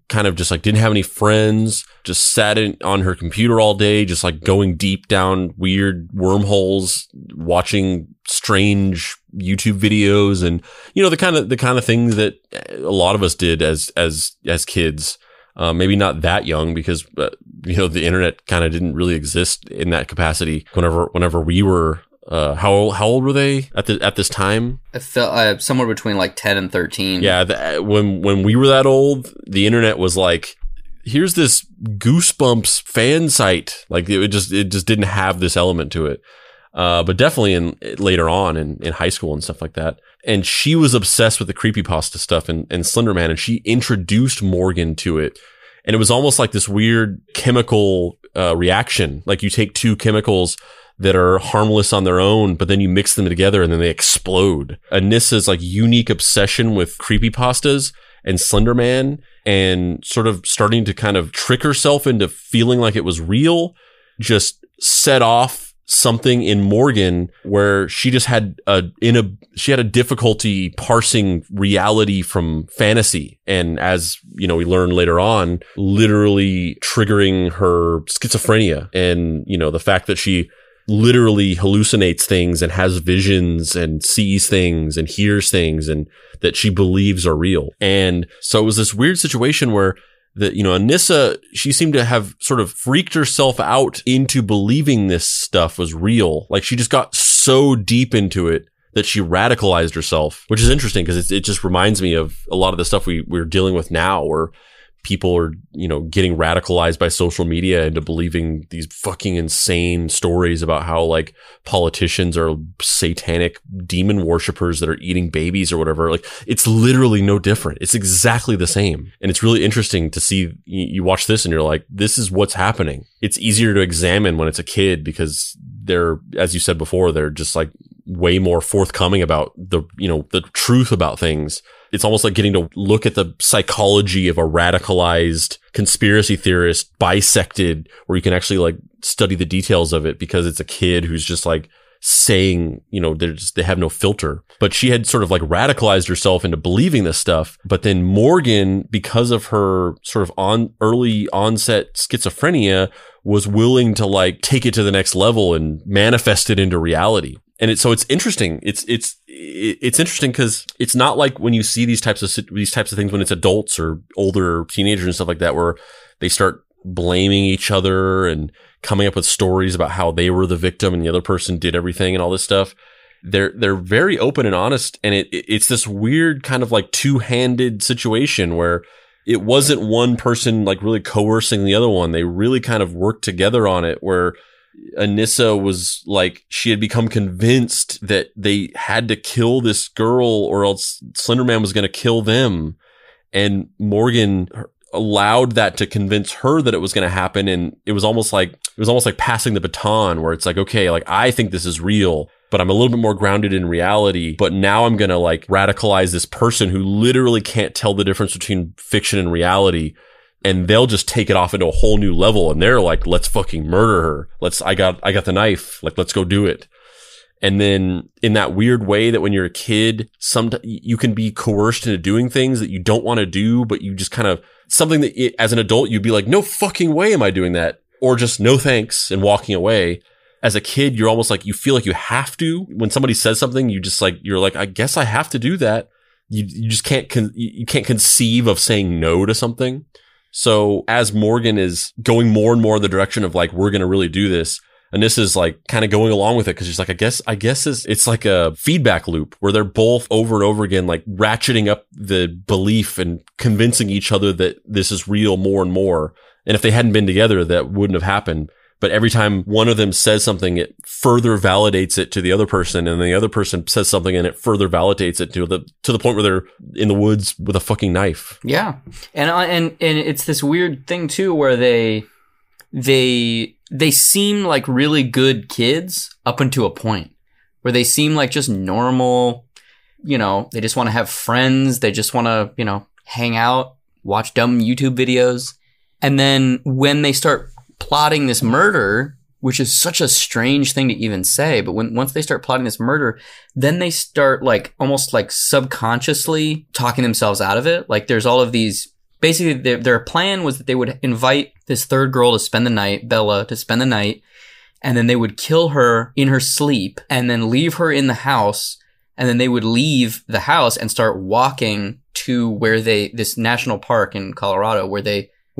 kind of just like didn't have any friends, just sat on her computer all day, just like going deep down weird wormholes, watching strange YouTube videos, and the kind of things that a lot of us did as kids. Maybe not that young, because the internet kind of didn't really exist in that capacity whenever we were. How old were they at this time? I felt somewhere between like 10 and 13. Yeah, when we were that old, the internet was like, here's this Goosebumps fan site. Like it just didn't have this element to it. But definitely later on in high school and stuff like that. And she was obsessed with the creepypasta stuff and Slender Man, and she introduced Morgan to it. And it was almost like this weird chemical reaction. Like you take two chemicals that are harmless on their own, but then you mix them together and then they explode. Anissa's like unique obsession with creepypastas and Slender Man, and sort of starting to kind of trick herself into feeling like it was real, just set off something in Morgan where she just had a difficulty parsing reality from fantasy. And as we learn later on, literally triggering her schizophrenia, and the fact that she literally hallucinates things and has visions and sees things and hears things and that she believes are real. And so it was this weird situation where Anissa, she seemed to have sort of freaked herself out into believing this stuff was real. Like she just got so deep into it that she radicalized herself, which is interesting because it just reminds me of a lot of the stuff we're dealing with now, where people are, getting radicalized by social media into believing these fucking insane stories about how like politicians are satanic demon worshipers that are eating babies or whatever. Like it's literally no different. It's exactly the same. And it's really interesting to see, you watch this and you're like, this is what's happening. It's easier to examine when it's a kid because they're, as you said before, they're just like way more forthcoming about the truth about things. It's almost like getting to look at the psychology of a radicalized conspiracy theorist bisected, where you can actually like study the details of it, because it's a kid who's just like saying, they have no filter. But she had sort of like radicalized herself into believing this stuff. But then Morgan, because of her sort of early onset schizophrenia, was willing to like take it to the next level and manifest it into reality. And so it's interesting. It's interesting because it's not like when you see these types of things when it's adults or older teenagers and stuff like that, where they start blaming each other and coming up with stories about how they were the victim and the other person did everything and all this stuff. They're very open and honest, and it's this weird kind of like two-handed situation where it wasn't one person like really coercing the other one. They really kind of worked together on it, where Anissa was like, she had become convinced that they had to kill this girl or else Slender Man was going to kill them. And Morgan allowed that to convince her that it was going to happen. And it was almost like passing the baton, where it's like, okay, like I think this is real, but I'm a little bit more grounded in reality. But now I'm going to like radicalize this person who literally can't tell the difference between fiction and reality. And they'll just take it off into a whole new level. And they're like, let's fucking murder her. I got the knife. Like, let's go do it. And then in that weird way that when you're a kid, sometimes you can be coerced into doing things that you don't want to do, but you just kind of, something that as an adult, you'd be like, no fucking way am I doing that. Or just no thanks and walking away. As a kid, you're almost like, you feel like you have to. When somebody says something, you're like, I guess I have to do that. you just you can't conceive of saying no to something. So as Morgan is going more and more in the direction of like, we're going to really do this, Anissa's like kind of going along with it because she's like, I guess it's like a feedback loop where they're both over and over again, like ratcheting up the belief and convincing each other that this is real more and more. And if they hadn't been together, that wouldn't have happened. But every time one of them says something, it further validates it to the other person, and the other person says something and it further validates it to the point where they're in the woods with a fucking knife. Yeah. And it's this weird thing too where they seem like really good kids up until a point where they seem like just normal, you know, they just want to have friends, they just want to, you know, hang out, watch dumb YouTube videos. And then when they start plotting this murder, which is such a strange thing to even say, but once they start plotting this murder, then they start like almost like subconsciously talking themselves out of it. Like there's all of these, basically their plan was that they would invite this third girl to spend the night, Bella, to spend the night, and then they would kill her in her sleep and then leave her in the house, and then they would leave the house and start walking to where this national park in Colorado where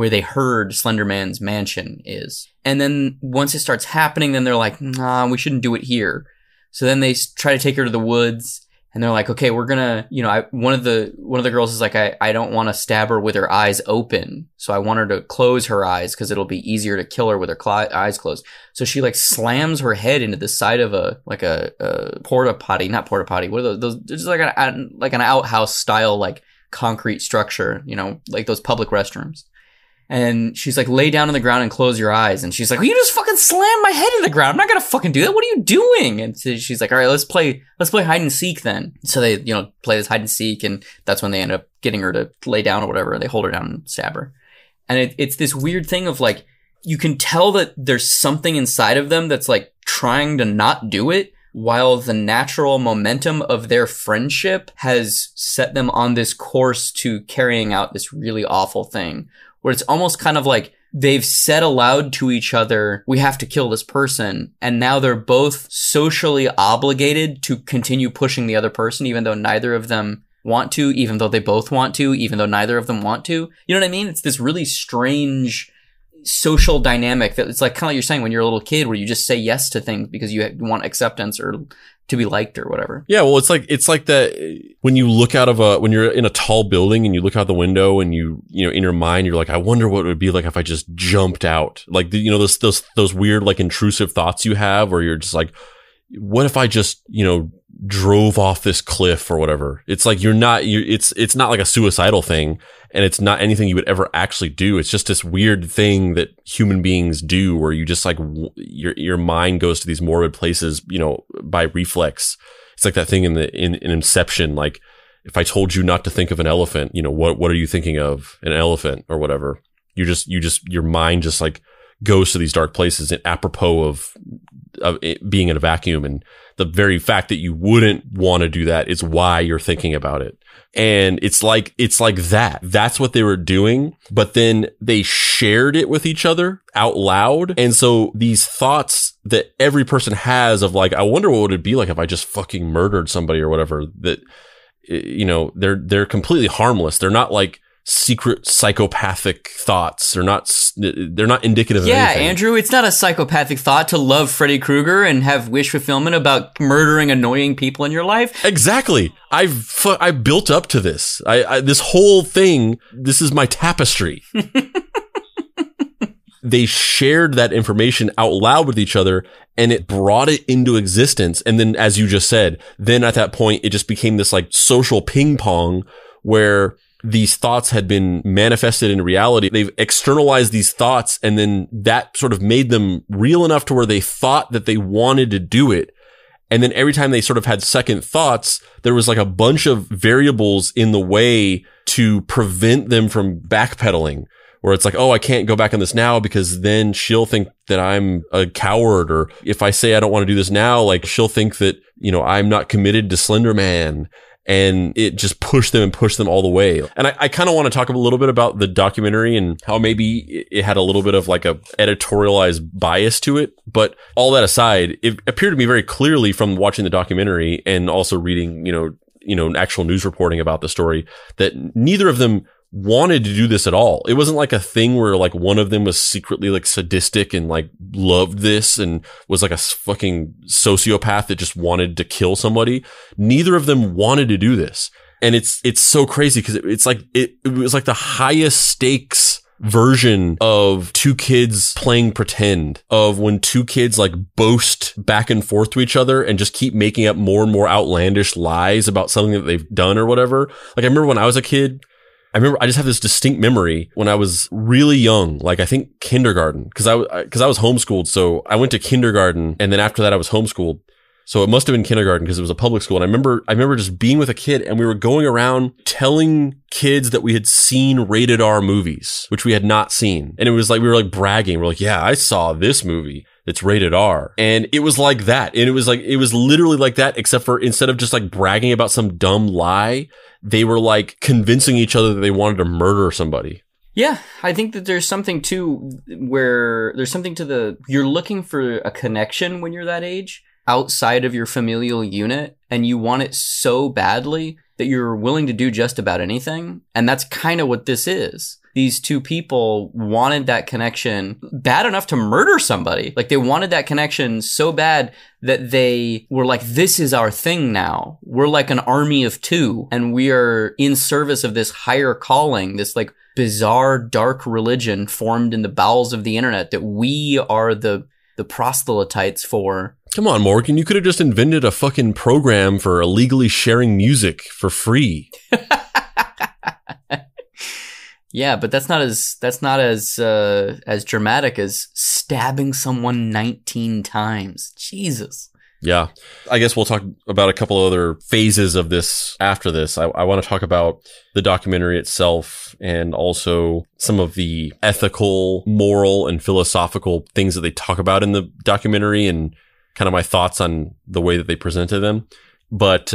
they heard Slender Man's mansion is. And then once it starts happening, then they're like, nah, we shouldn't do it here. So then they try to take her to the woods, and they're like, okay, we're gonna, you know, one of the girls is like, I don't want to stab her with her eyes open. So I want her to close her eyes because it'll be easier to kill her with her eyes closed. So she like slams her head into the side of a porta potty, not porta potty. What are those? Just like an outhouse style, like concrete structure, you know, like those public restrooms. And she's like, lay down on the ground and close your eyes. And she's like, well, you just fucking slammed my head in the ground. I'm not going to fucking do that. What are you doing? And so she's like, all right, let's play hide and seek then. So they, you know, play this hide and seek. And that's when they end up getting her to lay down or whatever. They hold her down and stab her. And it's this weird thing of like, you can tell that there's something inside of them that's like trying to not do it, while the natural momentum of their friendship has set them on this course to carrying out this really awful thing. Where it's almost kind of like they've said aloud to each other, we have to kill this person. And now they're both socially obligated to continue pushing the other person, even though neither of them want to, even though they both want to, even though neither of them want to. You know what I mean? It's this really strange social dynamic that it's like kind of like you're saying when you're a little kid where you just say yes to things because you want acceptance or to be liked or whatever. Yeah, well, it's like that when you look out of when you're in a tall building and you look out the window and you know, in your mind, you're like, I wonder what it would be like if I just jumped out. Like, you know, those weird, like intrusive thoughts you have where you're just like, what if I just, you know, drove off this cliff or whatever? It's like it's not like a suicidal thing, and it's not anything you would ever actually do. It's just this weird thing that human beings do where you just like your mind goes to these morbid places, you know, by reflex. It's like that thing in Inception, like if I told you not to think of an elephant, you know, what are you thinking of? An elephant or whatever. Your mind just like goes to these dark places, and apropos of it being in a vacuum, and the very fact that you wouldn't want to do that is why you're thinking about it. And it's like that. That's what they were doing. But then they shared it with each other out loud. And so these thoughts that every person has of like, I wonder what would it be like if I just fucking murdered somebody or whatever, that, you know, they're completely harmless. They're not like secret psychopathic thoughts. They're not indicative of anything. Yeah, Andrew, it's not a psychopathic thought to love Freddy Krueger and have wish fulfillment about murdering annoying people in your life. Exactly. I built up to this. This whole thing, this is my tapestry. They shared that information out loud with each other, and it brought it into existence. And then, as you just said, then at that point, it just became this like social ping pong where these thoughts had been manifested in reality. They've externalized these thoughts, and then that sort of made them real enough to where they thought that they wanted to do it. And then every time they sort of had second thoughts, there was like a bunch of variables in the way to prevent them from backpedaling, where it's like, oh, I can't go back on this now because then she'll think that I'm a coward. Or if I say I don't want to do this now, like she'll think that, you know, I'm not committed to Slender Man. And it just pushed them all the way. And I kind of want to talk a little bit about the documentary and how maybe it had a little bit of like a editorialized bias to it. But all that aside, it appeared to me very clearly from watching the documentary and also reading, you know, actual news reporting about the story, that neither of them wanted to do this at all. It wasn't like a thing where like one of them was secretly like sadistic and like loved this and was like a fucking sociopath that just wanted to kill somebody. Neither of them wanted to do this. And it's so crazy because it's like, it was like the highest stakes version of two kids playing pretend, of when two kids like boast back and forth to each other and just keep making up more and more outlandish lies about something that they've done or whatever. Like I remember when I was a kid, I just have this distinct memory when I was really young, like I think kindergarten, because I was homeschooled. So I went to kindergarten, and then after that I was homeschooled. So it must have been kindergarten because it was a public school. And I remember just being with a kid, and we were going around telling kids that we had seen rated R movies, which we had not seen. And it was like, we were like bragging. We're like, yeah, I saw this movie that's rated R. And it was like that. And it was literally like that, except for instead of just like bragging about some dumb lie, they were like convincing each other that they wanted to murder somebody. Yeah, I think that there's something too where there's something to you're looking for a connection when you're that age outside of your familial unit, and you want it so badly that you're willing to do just about anything. And that's kind of what this is. These two people wanted that connection bad enough to murder somebody. Like they wanted that connection so bad that they were like, this is our thing now. We're like an army of two, and we are in service of this higher calling, this like bizarre dark religion formed in the bowels of the internet that we are the proselytes for. Come on, Morgan, you could have just invented a fucking program for illegally sharing music for free. Yeah, but that's not as dramatic as stabbing someone 19 times. Jesus. Yeah. I guess we'll talk about a couple other phases of this after this. I want to talk about the documentary itself and also some of the ethical, moral, and philosophical things that they talk about in the documentary and kind of my thoughts on the way that they presented them. But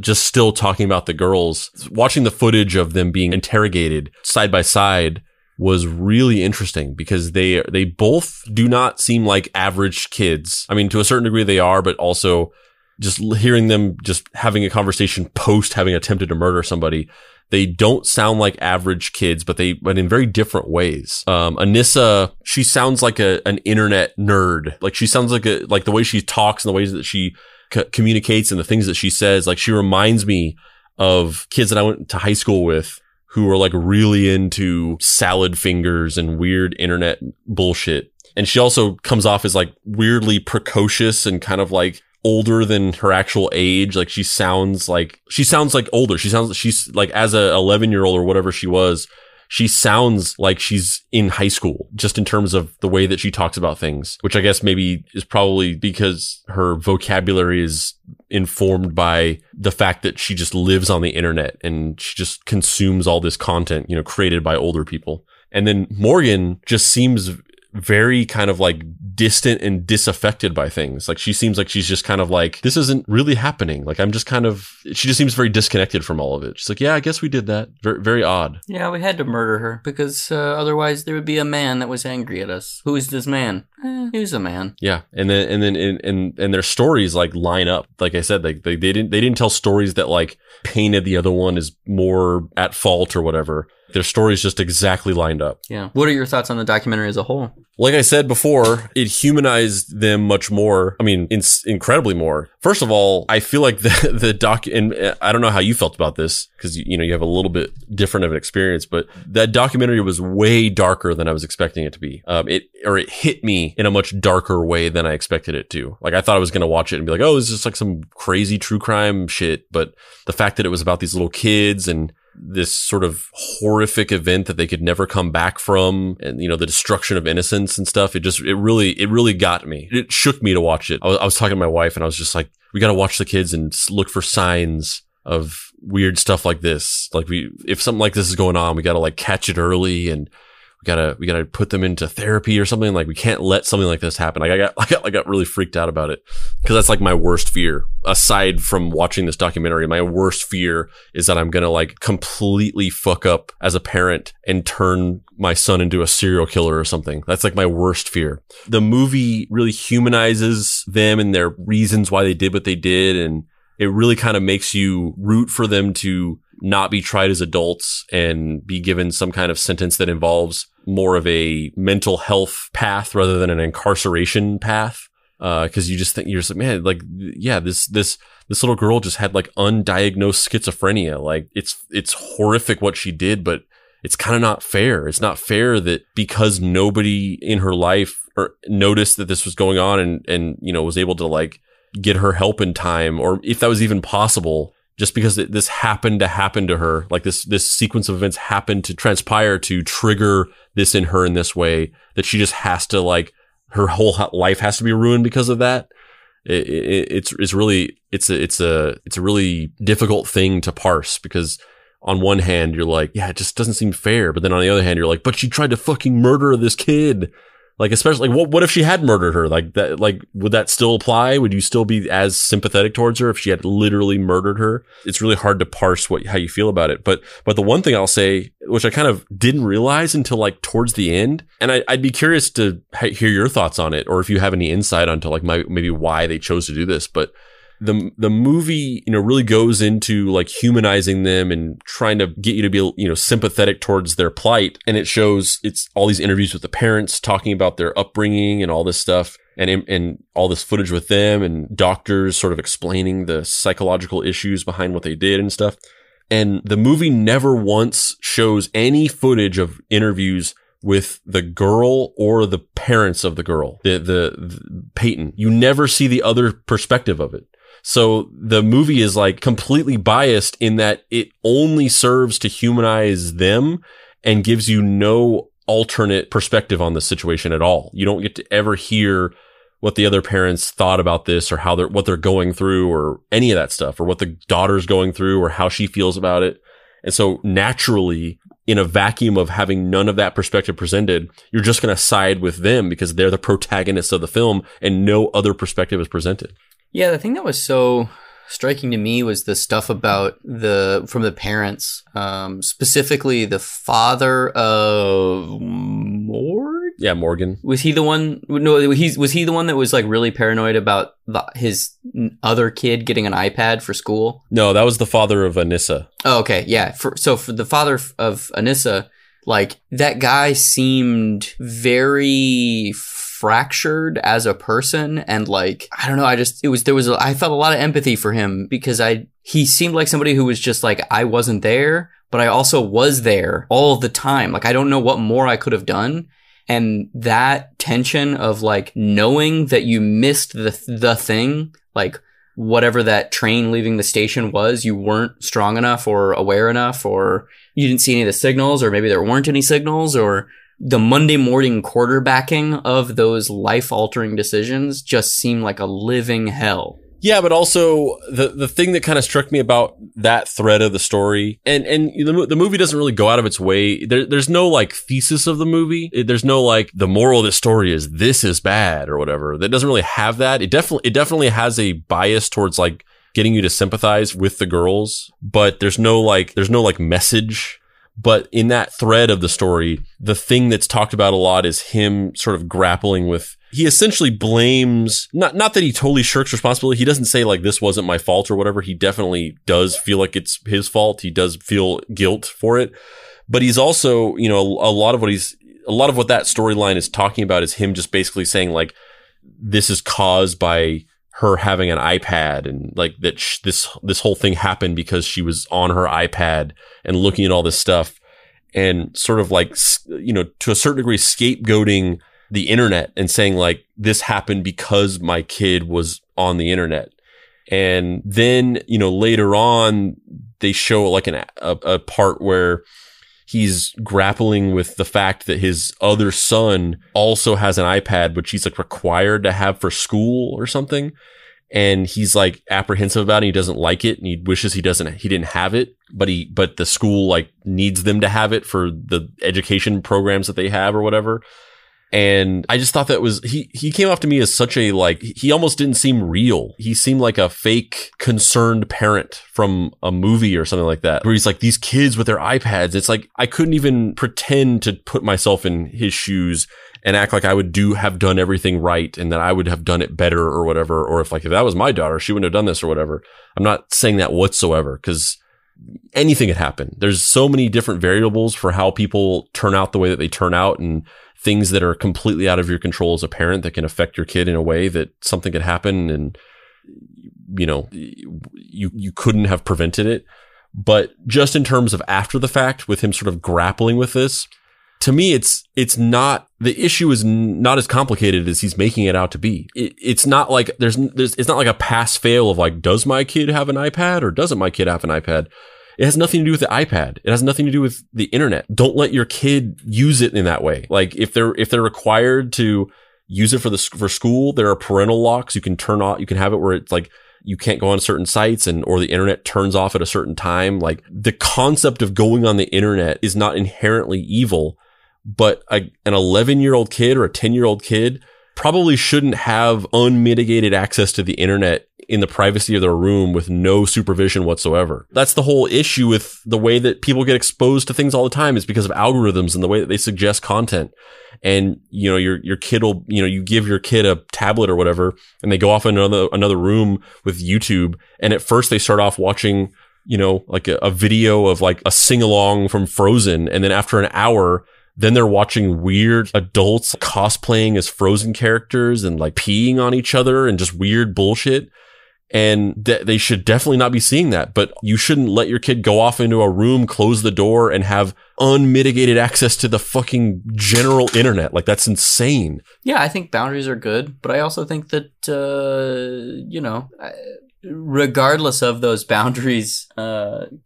just still talking about the girls, watching the footage of them being interrogated side by side was really interesting because they both do not seem like average kids. I mean, to a certain degree they are, but also just hearing them just having a conversation post having attempted to murder somebody, they don't sound like average kids, but in very different ways. Anissa, she sounds like an internet nerd. Like she sounds like the way she talks and the ways that she communicates and the things that she says. Like she reminds me of kids that I went to high school with who were like really into salad fingers and weird internet bullshit. And she also comes off as like weirdly precocious and kind of like older than her actual age. Like she sounds like older. She's like as a 11-year-old or whatever she was, she sounds like she's in high school just in terms of the way that she talks about things, which I guess maybe is probably because her vocabulary is informed by the fact that she just lives on the internet and she just consumes all this content, created by older people. And then Morgan just seems very kind of like distant and disaffected by things. Like she seems like she's just kind of like, this isn't really happening. Like she just seems very disconnected from all of it. She's like, yeah, I guess we did that. Very, very odd. Yeah, we had to murder her because otherwise there would be a man that was angry at us. Who is this man? He was a man. Yeah. And then their stories like line up. Like I said, they didn't tell stories that like painted the other one as more at fault or whatever. Their stories just exactly lined up. Yeah. What are your thoughts on the documentary as a whole? Like I said before, it humanized them much more. I mean, incredibly more. First of all, I feel like the doc, and I don't know how you felt about this because, you have a little bit different of an experience, but that documentary was way darker than I was expecting it to be. It hit me in a much darker way than I expected it to. Like I thought I was going to watch it and be like, oh, this is just like some crazy true crime shit. But the fact that it was about these little kids and this sort of horrific event that they could never come back from, and the destruction of innocence and stuff, it really got me. It shook me to watch it. I was talking to my wife and I was just like, we got to watch the kids and look for signs of weird stuff like this. Like if something like this is going on, we got to like catch it early and we gotta put them into therapy or something. Like we can't let something like this happen. Like I got really freaked out about it because that's like my worst fear. Aside from watching this documentary, my worst fear is that I'm gonna like completely fuck up as a parent and turn my son into a serial killer or something. That's like my worst fear. The movie really humanizes them and their reasons why they did what they did, and it really kind of makes you root for them to not be tried as adults and be given some kind of sentence that involves more of a mental health path rather than an incarceration path. Cause you're just like, man, like, yeah, this little girl just had like undiagnosed schizophrenia. Like it's horrific what she did, but it's kind of not fair. It's not fair that because nobody in her life noticed that this was going on and, you know, was able to like get her help in time, or if that was even possible, just because this happened to happen to her, like this sequence of events happened to transpire to trigger this in her in this way, that she just has to like, her whole life has to be ruined because of that. It's a really difficult thing to parse, because on one hand you're like, yeah, it just doesn't seem fair, but then on the other hand you're like, but she tried to fucking murder this kid. Like, especially like, what if she had murdered her? Like that, like, would that still apply? Would you still be as sympathetic towards her if she had literally murdered her? It's really hard to parse how you feel about it. But the one thing I'll say, which I kind of didn't realize until like towards the end, and I'd be curious to hear your thoughts on it, or if you have any insight onto like maybe why they chose to do this, but the movie, you know, really goes into like humanizing them and trying to get you to be, you know, sympathetic towards their plight. And it shows, it's all these interviews with the parents talking about their upbringing and all this stuff, and all this footage with them, and doctors sort of explaining the psychological issues behind what they did and stuff. And the movie never once shows any footage of interviews with the girl or the parents of the girl, the Peyton. You never see the other perspective of it. So the movie is like completely biased in that it only serves to humanize them and gives you no alternate perspective on the situation at all. You don't get to ever hear what the other parents thought about this, or what they're going through, or any of that stuff, or what the daughter's going through, or how she feels about it. And so naturally, in a vacuum of having none of that perspective presented, you're just going to side with them because they're the protagonists of the film and no other perspective is presented. Yeah, the thing that was so striking to me was the stuff about from the parents, specifically the father of Morgan. Yeah, Morgan. Was he the one? No, was he the one that was like really paranoid about his other kid getting an iPad for school? No, that was the father of Anissa. Oh, okay, yeah. So for the father of Anissa, like that guy seemed very fractured as a person, and like, I don't know, I felt a lot of empathy for him, because he seemed like somebody who was just like, I wasn't there, but I also was there all the time. Like, I don't know what more I could have done. And that tension of like knowing that you missed the thing, like whatever that train leaving the station was, you weren't strong enough or aware enough, or you didn't see any of the signals, or maybe there weren't any signals, or the Monday morning quarterbacking of those life-altering decisions just seemed like a living hell. Yeah, but also the thing that kind of struck me about that thread of the story, and the movie doesn't really go out of its way. There's no like thesis of the movie. There's no like the moral of the story is this is bad or whatever. That doesn't really have that. It definitely has a bias towards like getting you to sympathize with the girls, but there's no message. But in that thread of the story, the thing that's talked about a lot is him sort of grappling with, he essentially blames, not that he totally shirks responsibility. He doesn't say like, this wasn't my fault or whatever. He definitely does feel like it's his fault. He does feel guilt for it. But he's also, you know, a lot of what that storyline is talking about is him just basically saying like, this is caused by her having an iPad, and like that this whole thing happened because she was on her iPad and looking at all this stuff, and sort of like, you know, to a certain degree scapegoating the internet and saying like, this happened because my kid was on the internet. And then, you know, later on they show like a part where he's grappling with the fact that his other son also has an iPad, which he's like required to have for school or something. And he's like apprehensive about it. He doesn't like it, and he wishes he didn't have it, but the school like needs them to have it for the education programs that they have or whatever. And I just thought that was, he came off to me as such a, like, he almost didn't seem real. He seemed like a fake concerned parent from a movie or something like that, where he's like, these kids with their iPads. It's like, I couldn't even pretend to put myself in his shoes and act like I would have done everything right and that I would have done it better or whatever. Or if that was my daughter, she wouldn't have done this or whatever. I'm not saying that whatsoever, because anything could happen. There's so many different variables for how people turn out the way that they turn out, and things that are completely out of your control as a parent that can affect your kid in a way that something could happen and, you know, you couldn't have prevented it. But just in terms of after the fact, with him sort of grappling with this, to me, it's not, the issue is not as complicated as he's making it out to be. It's not like it's not like a pass fail of like, does my kid have an iPad or doesn't my kid have an iPad? It has nothing to do with the iPad. It has nothing to do with the internet. Don't let your kid use it in that way. Like if they're required to use it for school, there are parental locks. You can turn off, you can have it where it's like, you can't go on certain sites or the internet turns off at a certain time. Like the concept of going on the internet is not inherently evil, but an 11-year-old kid or a 10-year-old kid probably shouldn't have unmitigated access to the internet in the privacy of their room with no supervision whatsoever. That's the whole issue with the way that people get exposed to things all the time, is because of algorithms and the way that they suggest content. And, you know, your kid will, you know, you give your kid a tablet or whatever, and they go off in another room with YouTube. And at first they start off watching, you know, like a video of like a sing along from Frozen. And then after an hour, then they're watching weird adults cosplaying as Frozen characters and like peeing on each other and just weird bullshit. And they should definitely not be seeing that. But you shouldn't let your kid go off into a room, close the door, and have unmitigated access to the fucking general internet. Like, that's insane. Yeah, I think boundaries are good, but I also think that, you know, regardless of those boundaries,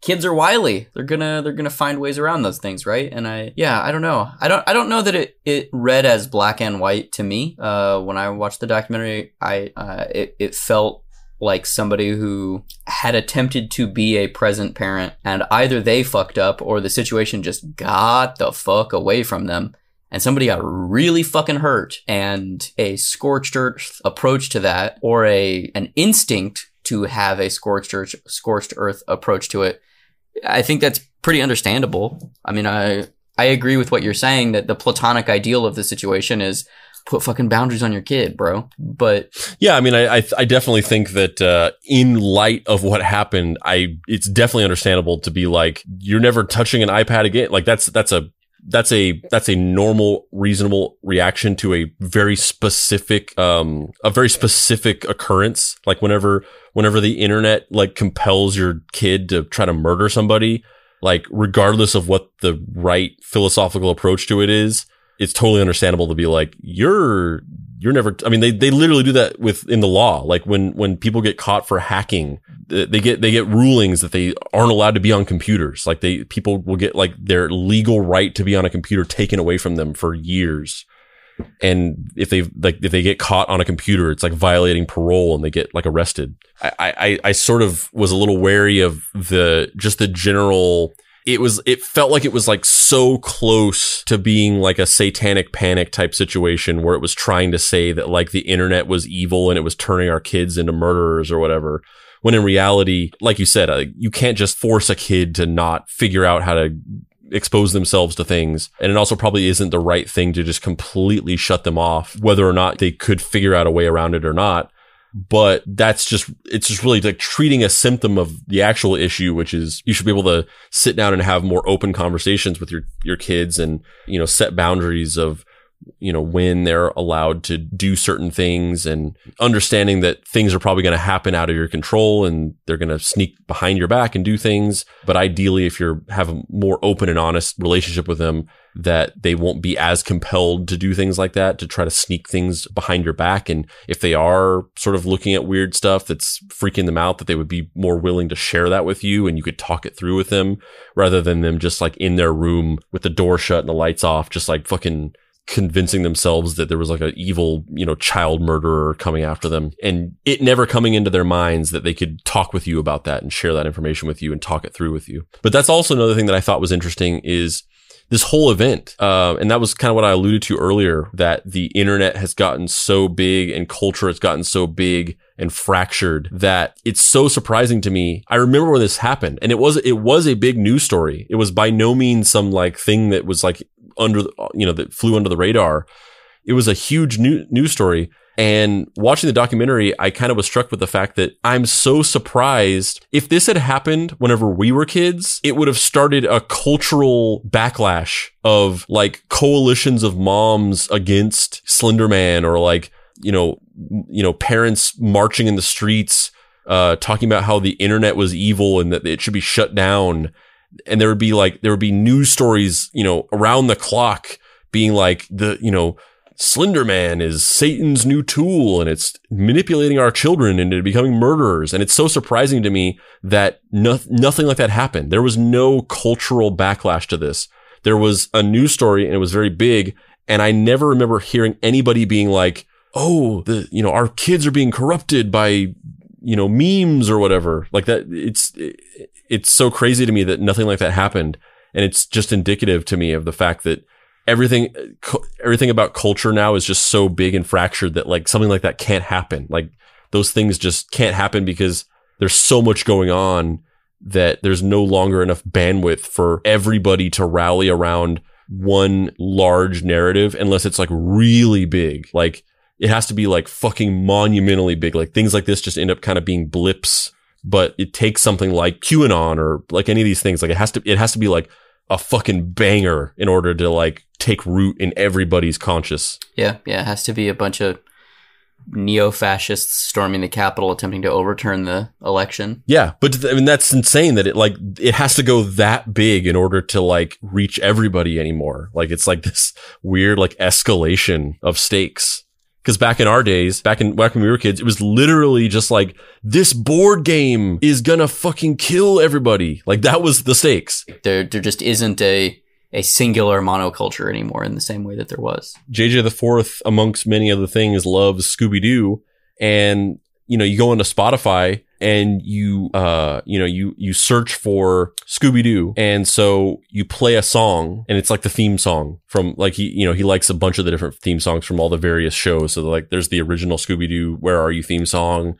kids are wily. They're gonna find ways around those things, right? And I don't know. I don't know that it read as black and white to me. When I watched the documentary, it felt like somebody who had attempted to be a present parent, and either they fucked up or the situation just got the fuck away from them and somebody got really fucking hurt, and a scorched earth approach to that, or an instinct to have a scorched earth approach to it. I think that's pretty understandable. I mean, I agree with what you're saying, that the platonic ideal of the situation is put fucking boundaries on your kid, bro. But yeah, I mean, I definitely think that in light of what happened, it's definitely understandable to be like, you're never touching an iPad again. Like that's a normal, reasonable reaction to a very specific occurrence. Like whenever the internet like compels your kid to try to murder somebody, like regardless of what the right philosophical approach to it is, it's totally understandable to be like, you're never, I mean, they literally do that in the law. Like when people get caught for hacking, they get rulings that they aren't allowed to be on computers. Like people will get like their legal right to be on a computer taken away from them for years. And if they get caught on a computer, it's like violating parole and they get like arrested. I sort of was a little wary of the general. It felt like it was like so close to being like a satanic panic type situation where it was trying to say that like the internet was evil and it was turning our kids into murderers or whatever. When in reality, like you said, you can't just force a kid to not figure out how to expose themselves to things. And it also probably isn't the right thing to just completely shut them off, whether or not they could figure out a way around it or not. But it's just really like treating a symptom of the actual issue, which is you should be able to sit down and have more open conversations with your kids and, you know, set boundaries of, you know, when they're allowed to do certain things, and understanding that things are probably going to happen out of your control and they're going to sneak behind your back and do things. But ideally, if you have a more open and honest relationship with them, that they won't be as compelled to do things like that, to try to sneak things behind your back. And if they are sort of looking at weird stuff that's freaking them out, that they would be more willing to share that with you and you could talk it through with them, rather than them just like in their room with the door shut and the lights off, just like fucking convincing themselves that there was like an evil, you know, child murderer coming after them, and it never coming into their minds that they could talk with you about that and share that information with you and talk it through with you. But that's also another thing that I thought was interesting is, this whole event. And that was kind of what I alluded to earlier, that the internet has gotten so big and culture has gotten so big and fractured that it's so surprising to me. I remember when this happened, and it was a big news story. It was by no means some like thing that was like that flew under the radar. It was a huge news story. And watching the documentary, I kind of was struck with the fact that I'm so surprised. If this had happened whenever we were kids, it would have started a cultural backlash of like coalitions of moms against Slender Man, or like, parents marching in the streets, talking about how the internet was evil and that it should be shut down. And there would be news stories, around the clock being like Slender Man is Satan's new tool and it's manipulating our children into becoming murderers. And it's so surprising to me that nothing like that happened. There was no cultural backlash to this. There was a news story and it was very big. And I never remember hearing anybody being like, oh, our kids are being corrupted by, memes or whatever like that. It's so crazy to me that nothing like that happened. And it's just indicative to me of the fact that everything about culture now is just so big and fractured that like something like that can't happen. Like those things just can't happen because there's so much going on that there's no longer enough bandwidth for everybody to rally around one large narrative unless it's like really big. Like it has to be like fucking monumentally big. Like things like this just end up kind of being blips, but it takes something like QAnon or like any of these things. Like it has to be like a fucking banger in order to like take root in everybody's conscious. Yeah. It has to be a bunch of neo-fascists storming the Capitol attempting to overturn the election. Yeah, but that's insane that it has to go that big in order to like reach everybody anymore. Like it's like this weird like escalation of stakes. Because back in our days, back when we were kids, it was literally just like, this board game is gonna fucking kill everybody. Like that was the stakes. There just isn't a singular monoculture anymore in the same way that there was. JJ the Fourth, amongst many other things, loves Scooby-Doo. And, you go into Spotify and you search for Scooby-Doo. And so you play a song and it's like the theme song from like, he likes a bunch of the different theme songs from all the various shows. So like there's the original Scooby-Doo, Where Are You theme song,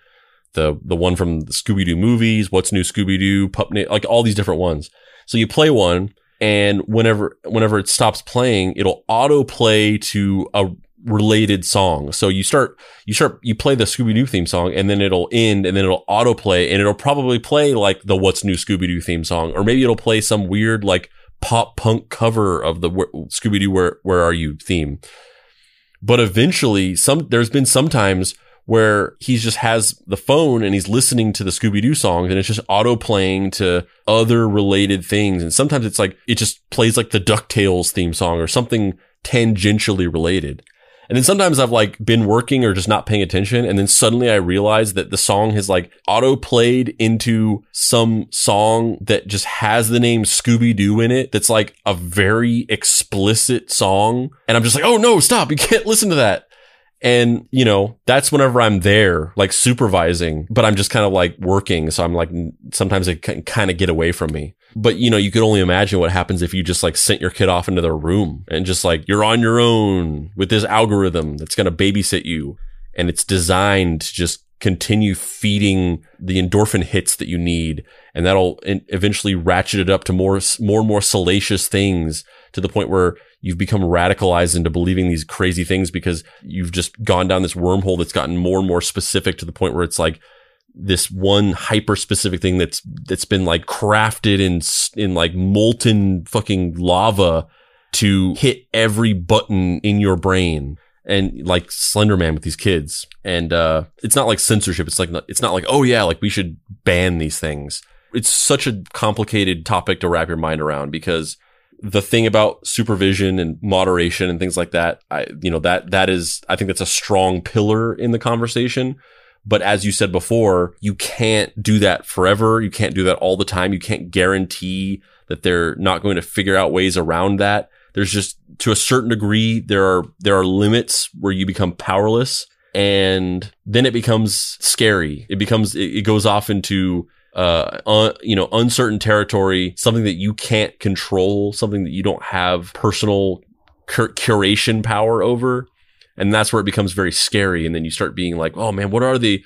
the one from the Scooby-Doo movies, What's New Scooby-Doo, like all these different ones. So you play one, and whenever it stops playing, it'll autoplay to a related song. So you play the Scooby-Doo theme song, and then it'll end, and then it'll autoplay, and it'll probably play like the What's New Scooby-Doo theme song, or maybe it'll play some weird like pop punk cover of the Scooby-Doo Where Are You theme. But eventually, there's been some times where he just has the phone and he's listening to the Scooby-Doo songs and it's just auto playing to other related things. And sometimes it's like, it just plays like the DuckTales theme song or something tangentially related. And then sometimes I've like been working or just not paying attention. And then suddenly I realize that the song has like auto played into some song that just has the name Scooby-Doo in it. That's like a very explicit song. And I'm just like, oh no, stop. You can't listen to that. And, that's whenever I'm there, like supervising, but I'm just kind of like working. So I'm like, sometimes it can kind of get away from me. But, you could only imagine what happens if you just like sent your kid off into their room and just like, you're on your own with this algorithm that's going to babysit you. And it's designed to just continue feeding the endorphin hits that you need. And that'll eventually ratchet it up to more and more salacious things, to the point where you've become radicalized into believing these crazy things because you've just gone down this wormhole that's gotten more and more specific, to the point where it's like this one hyper specific thing that's been like crafted in like molten fucking lava to hit every button in your brain. And like Slender Man with these kids. And it's not like censorship. It's not like, oh yeah, like we should ban these things. It's such a complicated topic to wrap your mind around, because the thing about supervision and moderation and things like that, I think that's a strong pillar in the conversation. But as you said before, you can't do that forever. You can't do that all the time. You can't guarantee that they're not going to figure out ways around that. There's just, to a certain degree, there are limits where you become powerless, and then it becomes scary. It goes off into uncertain territory, something that you can't control, something that you don't have personal curation power over. And that's where it becomes very scary. And then you start being like, oh man, what are they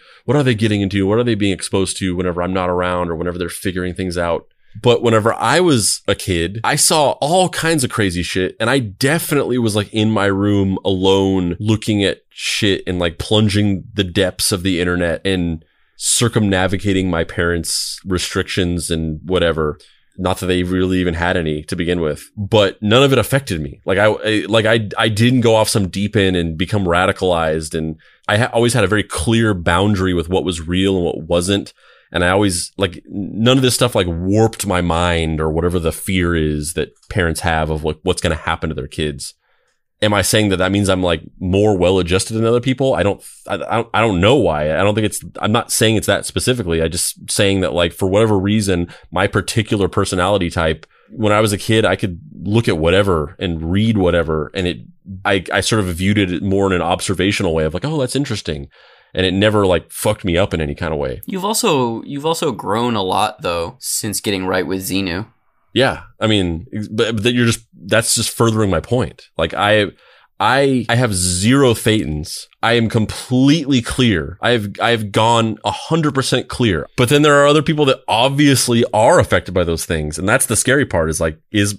getting into? What are they being exposed to whenever I'm not around or whenever they're figuring things out? But whenever I was a kid, I saw all kinds of crazy shit. And I definitely was like in my room alone looking at shit and like plunging the depths of the internet and circumnavigating my parents' restrictions and whatever. Not that they really even had any to begin with, but none of it affected me. I didn't go off some deep end and become radicalized. And I always had a very clear boundary with what was real and what wasn't. And I always like none of this stuff like warped my mind or whatever the fear is that parents have of like what's going to happen to their kids. Am I saying that means I'm like more well-adjusted than other people? I don't know why. I'm not saying it's that specifically. I just saying that like for whatever reason, my particular personality type, when I was a kid, I could look at whatever and read whatever. And I sort of viewed it more in an observational way of like, oh, that's interesting. And it never like fucked me up in any kind of way. You've also grown a lot though since getting right with Xenu. Yeah, I mean, but that's just furthering my point. Like I have zero thetans. I am completely clear. I've gone 100% clear. But then there are other people that obviously are affected by those things, and that's the scary part. Is like, is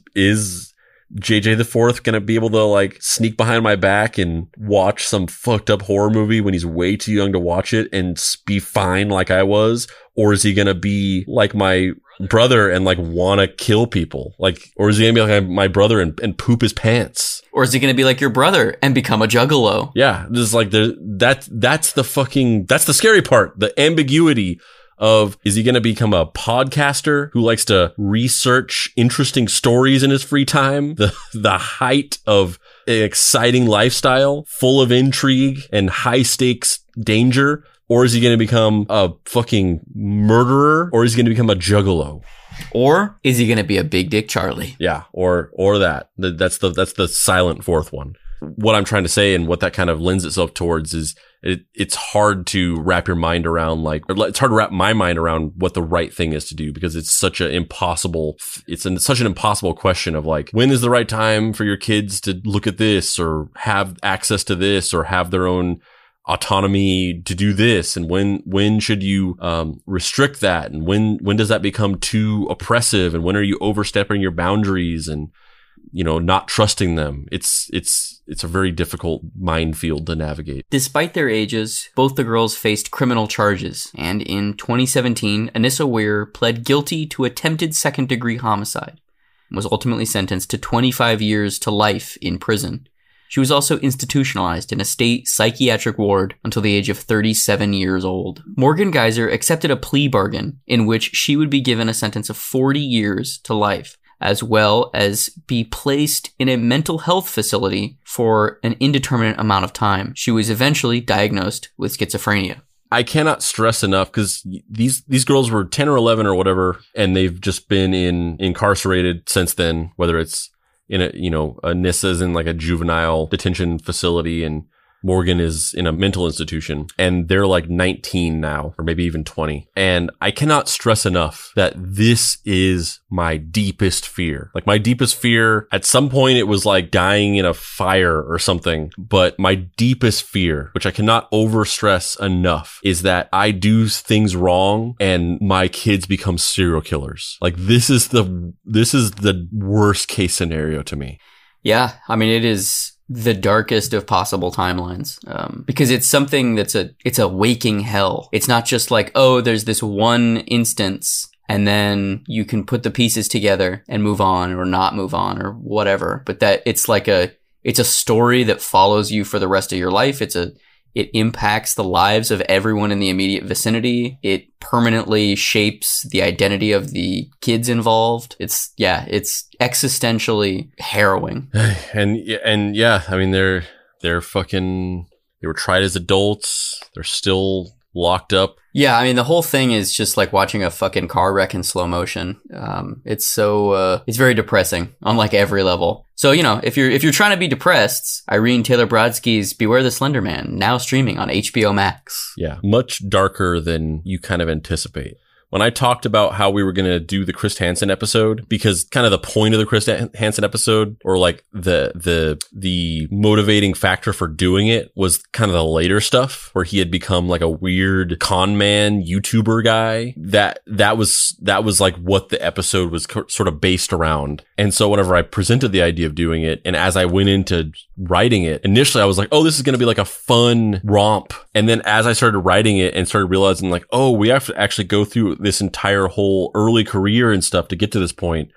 JJ the Fourth gonna be able to like sneak behind my back and watch some fucked up horror movie when he's way too young to watch it and be fine like I was? Or is he gonna be like my brother and like want to kill people? Like, or is he gonna be like my brother and poop his pants? Or is he gonna be like your brother and become a juggalo? Yeah, there's like that's the scary part, the ambiguity of, is he going to become a podcaster who likes to research interesting stories in his free time? The height of an exciting lifestyle full of intrigue and high stakes danger? Or is he going to become a fucking murderer? Or is he going to become a juggalo? Or is he going to be a big dick Charlie? Yeah, or that. That's the silent fourth one. What I'm trying to say and what that kind of lends itself towards is it's hard to wrap your mind around it's hard to wrap my mind around what the right thing is to do, because it's such an impossible question of like, when is the right time for your kids to look at this or have access to this or have their own autonomy to do this, and when should you restrict that, and when does that become too oppressive, and when are you overstepping your boundaries and not trusting them? It's a very difficult minefield to navigate. Despite their ages, both the girls faced criminal charges, and in 2017, Anissa Weir pled guilty to attempted second-degree homicide and was ultimately sentenced to 25 years to life in prison. She was also institutionalized in a state psychiatric ward until the age of 37 years old. Morgan Geyser accepted a plea bargain in which she would be given a sentence of 40 years to life, as well as be placed in a mental health facility for an indeterminate amount of time. She was eventually diagnosed with schizophrenia. I cannot stress enough, because these girls were 10 or 11 or whatever, and they've just been incarcerated since then, whether it's in Anissa's in like a juvenile detention facility and Morgan is in a mental institution, and they're like 19 now, or maybe even 20. And I cannot stress enough that this is my deepest fear. Like, my deepest fear, at some point it was like dying in a fire or something. But my deepest fear, which I cannot overstress enough, is that I do things wrong and my kids become serial killers. Like, this is the worst case scenario to me. Yeah, I mean, it is the darkest of possible timelines, because it's something it's a waking hell. It's not just like, oh, there's this one instance and then you can put the pieces together and move on or not move on or whatever. But that it's a story that follows you for the rest of your life. It impacts the lives of everyone in the immediate vicinity. It permanently shapes the identity of the kids involved. It's existentially harrowing. And yeah, I mean, they were tried as adults. They're still locked up. Yeah, I mean, the whole thing is just like watching a fucking car wreck in slow motion. It's very depressing on like every level. So, if you're trying to be depressed, Irene Taylor Brodsky's Beware the Slender Man, now streaming on HBO Max. Yeah, much darker than you kind of anticipate. when I talked about how we were going to do the Chris Hansen episode, because kind of the point of the Chris Hansen episode, or like the motivating factor for doing it, was kind of the later stuff where he had become like a weird con man YouTuber guy. That was like what the episode was sort of based around. And so whenever I presented the idea of doing it, and as I went into writing it, initially I was like, oh, this is going to be like a fun romp. And then as I started writing it and started realizing like, oh, we have to actually go through this entire whole early career and stuff to get to this point.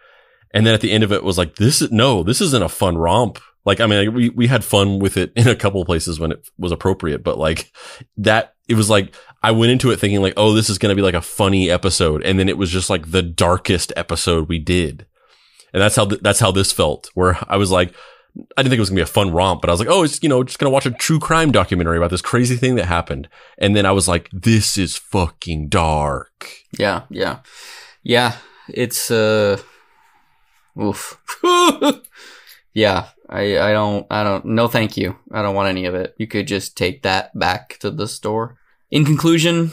And then at the end of it was like, this isn't a fun romp. Like, I mean, we had fun with it in a couple of places when it was appropriate, but like that, it was like, I went into it thinking like, oh, this is going to be like a funny episode. And then it was just like the darkest episode we did. And that's how this felt, where I was like, I didn't think it was gonna be a fun romp, but I was like, oh, it's, just gonna watch a true crime documentary about this crazy thing that happened. And then I was like, this is fucking dark. Yeah. It's, oof. Yeah. I don't, no, thank you. I don't want any of it. You could just take that back to the store. In conclusion,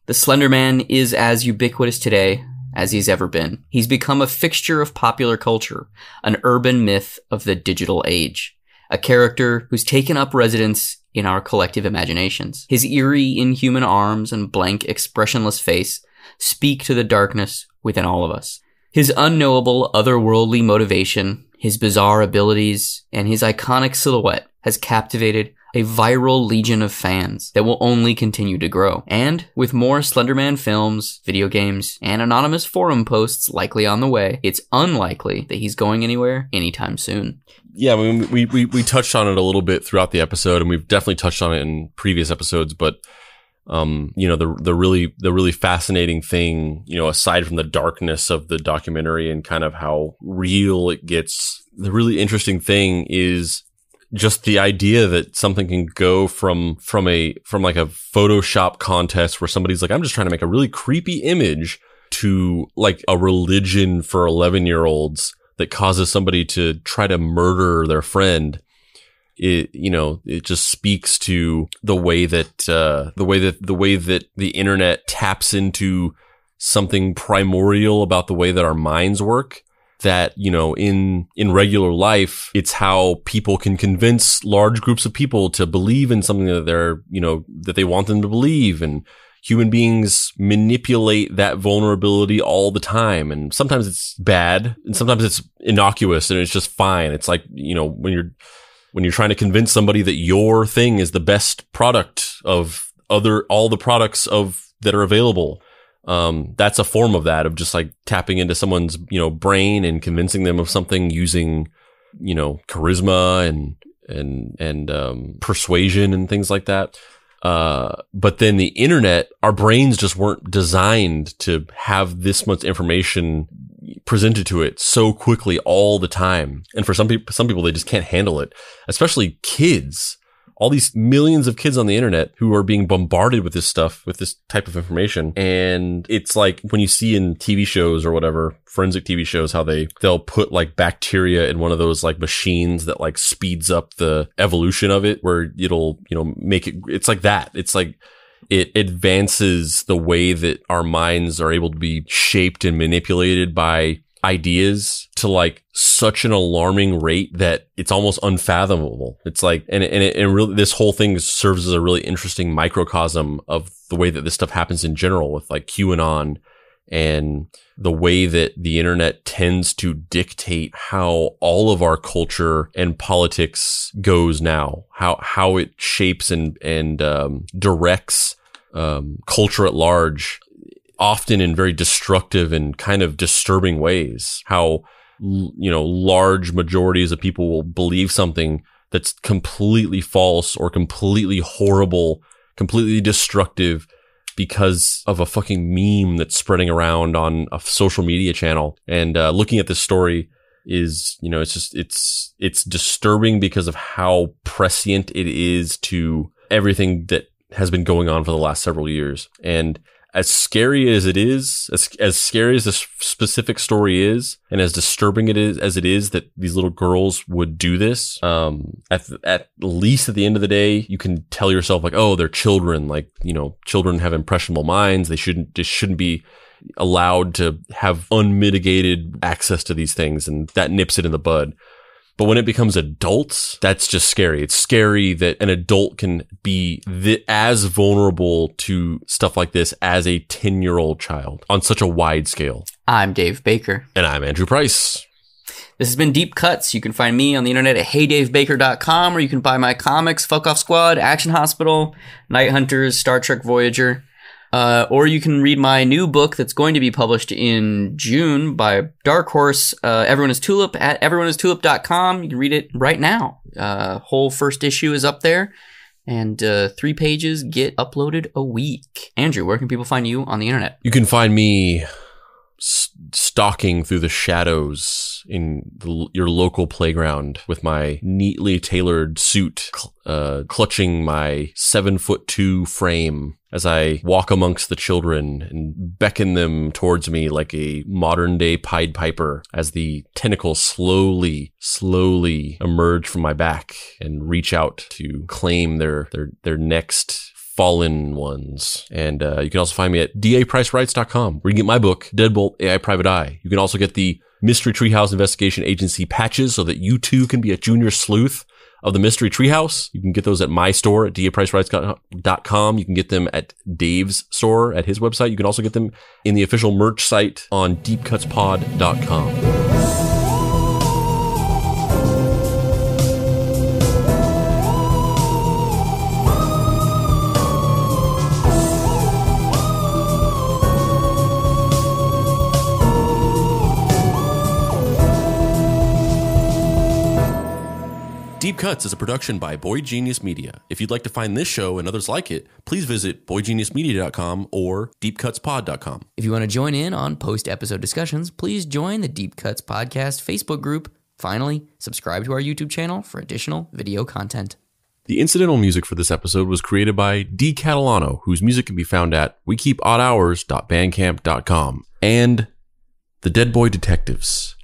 the Slender Man is as ubiquitous today as he's ever been. He's become a fixture of popular culture, an urban myth of the digital age, a character who's taken up residence in our collective imaginations. His eerie, inhuman arms and blank, expressionless face speak to the darkness within all of us. His unknowable, otherworldly motivation, his bizarre abilities, and his iconic silhouette has captivated a viral legion of fans that will only continue to grow. And with more Slender Man films, video games, and anonymous forum posts likely on the way, it's unlikely that he's going anywhere anytime soon. Yeah, I mean, we touched on it a little bit throughout the episode, and we've definitely touched on it in previous episodes, but the really fascinating thing, aside from the darkness of the documentary and kind of how real it gets, the really interesting thing is just the idea that something can go from like a Photoshop contest where somebody's like, I'm just trying to make a really creepy image, to like a religion for 11-year-olds that causes somebody to try to murder their friend. It just speaks to the way that the internet taps into something primordial about the way that our minds work. That, in regular life, it's how people can convince large groups of people to believe in something that that they want them to believe. And human beings manipulate that vulnerability all the time. And sometimes it's bad and sometimes it's innocuous and it's just fine. It's like, when you're trying to convince somebody that your thing is the best product of all the products that are available. That's a form of that, of just like tapping into someone's, brain and convincing them of something using, charisma and persuasion and things like that. But then the internet, our brains just weren't designed to have this much information presented to it so quickly all the time. And for some people, they just can't handle it, especially kids. All these millions of kids on the internet who are being bombarded with this stuff, with this type of information. And it's like when you see in TV shows or whatever, forensic TV shows, how they'll put like bacteria in one of those like machines that like speeds up the evolution of it, where it'll, make it, it's like that. It's like it advances the way that our minds are able to be shaped and manipulated by ideas to like such an alarming rate that it's almost unfathomable. It's like, and really, this whole thing serves as a really interesting microcosm of the way that this stuff happens in general, with like QAnon and the way that the internet tends to dictate how all of our culture and politics goes now, how it shapes and directs culture at large, often in very destructive and kind of disturbing ways. How, large majorities of people will believe something that's completely false or completely horrible, completely destructive, because of a fucking meme that's spreading around on a social media channel. And looking at this story is, it's disturbing because of how prescient it is to everything that has been going on for the last several years. And as scary as it is, as scary as this specific story is, and as disturbing as it is that these little girls would do this, at least at the end of the day, you can tell yourself like, oh, they're children. Like, children have impressionable minds. They shouldn't be allowed to have unmitigated access to these things, and that nips it in the bud. But when it becomes adults, that's just scary. It's scary that an adult can be as vulnerable to stuff like this as a 10-year-old child on such a wide scale. I'm Dave Baker. And I'm Andrew Price. This has been Deep Cuts. You can find me on the internet at heydavebaker.com, or you can buy my comics, Fuck Off Squad, Action Hospital, Night Hunters, Star Trek Voyager. Or you can read my new book that's going to be published in June by Dark Horse, Everyone is Tulip, at everyoneistulip.com. You can read it right now. Whole first issue is up there, and 3 pages get uploaded a week. Andrew, where can people find you on the internet? You can find me stalking through the shadows in your local playground with my neatly tailored suit, clutching my 7'2" frame as I walk amongst the children and beckon them towards me like a modern day Pied Piper as the tentacles slowly emerge from my back and reach out to claim their next fallen ones. And you can also find me at dapricewrites.com, where you can get my book, Deadbolt AI Private Eye. You can also get the Mystery Treehouse Investigation Agency patches so that you too can be a junior sleuth of the Mystery Treehouse. You can get those at my store at dapricewrites.com. You can get them at Dave's store at his website. You can also get them in the official merch site on deepcutspod.com. Deep Cuts is a production by Boy Genius Media. If you'd like to find this show and others like it, please visit boygeniusmedia.com or deepcutspod.com. If you want to join in on post-episode discussions, please join the Deep Cuts Podcast Facebook group. Finally, subscribe to our YouTube channel for additional video content. The incidental music for this episode was created by D. Catalano, whose music can be found at wekeepoddhours.bandcamp.com, and the Dead Boy Detectives.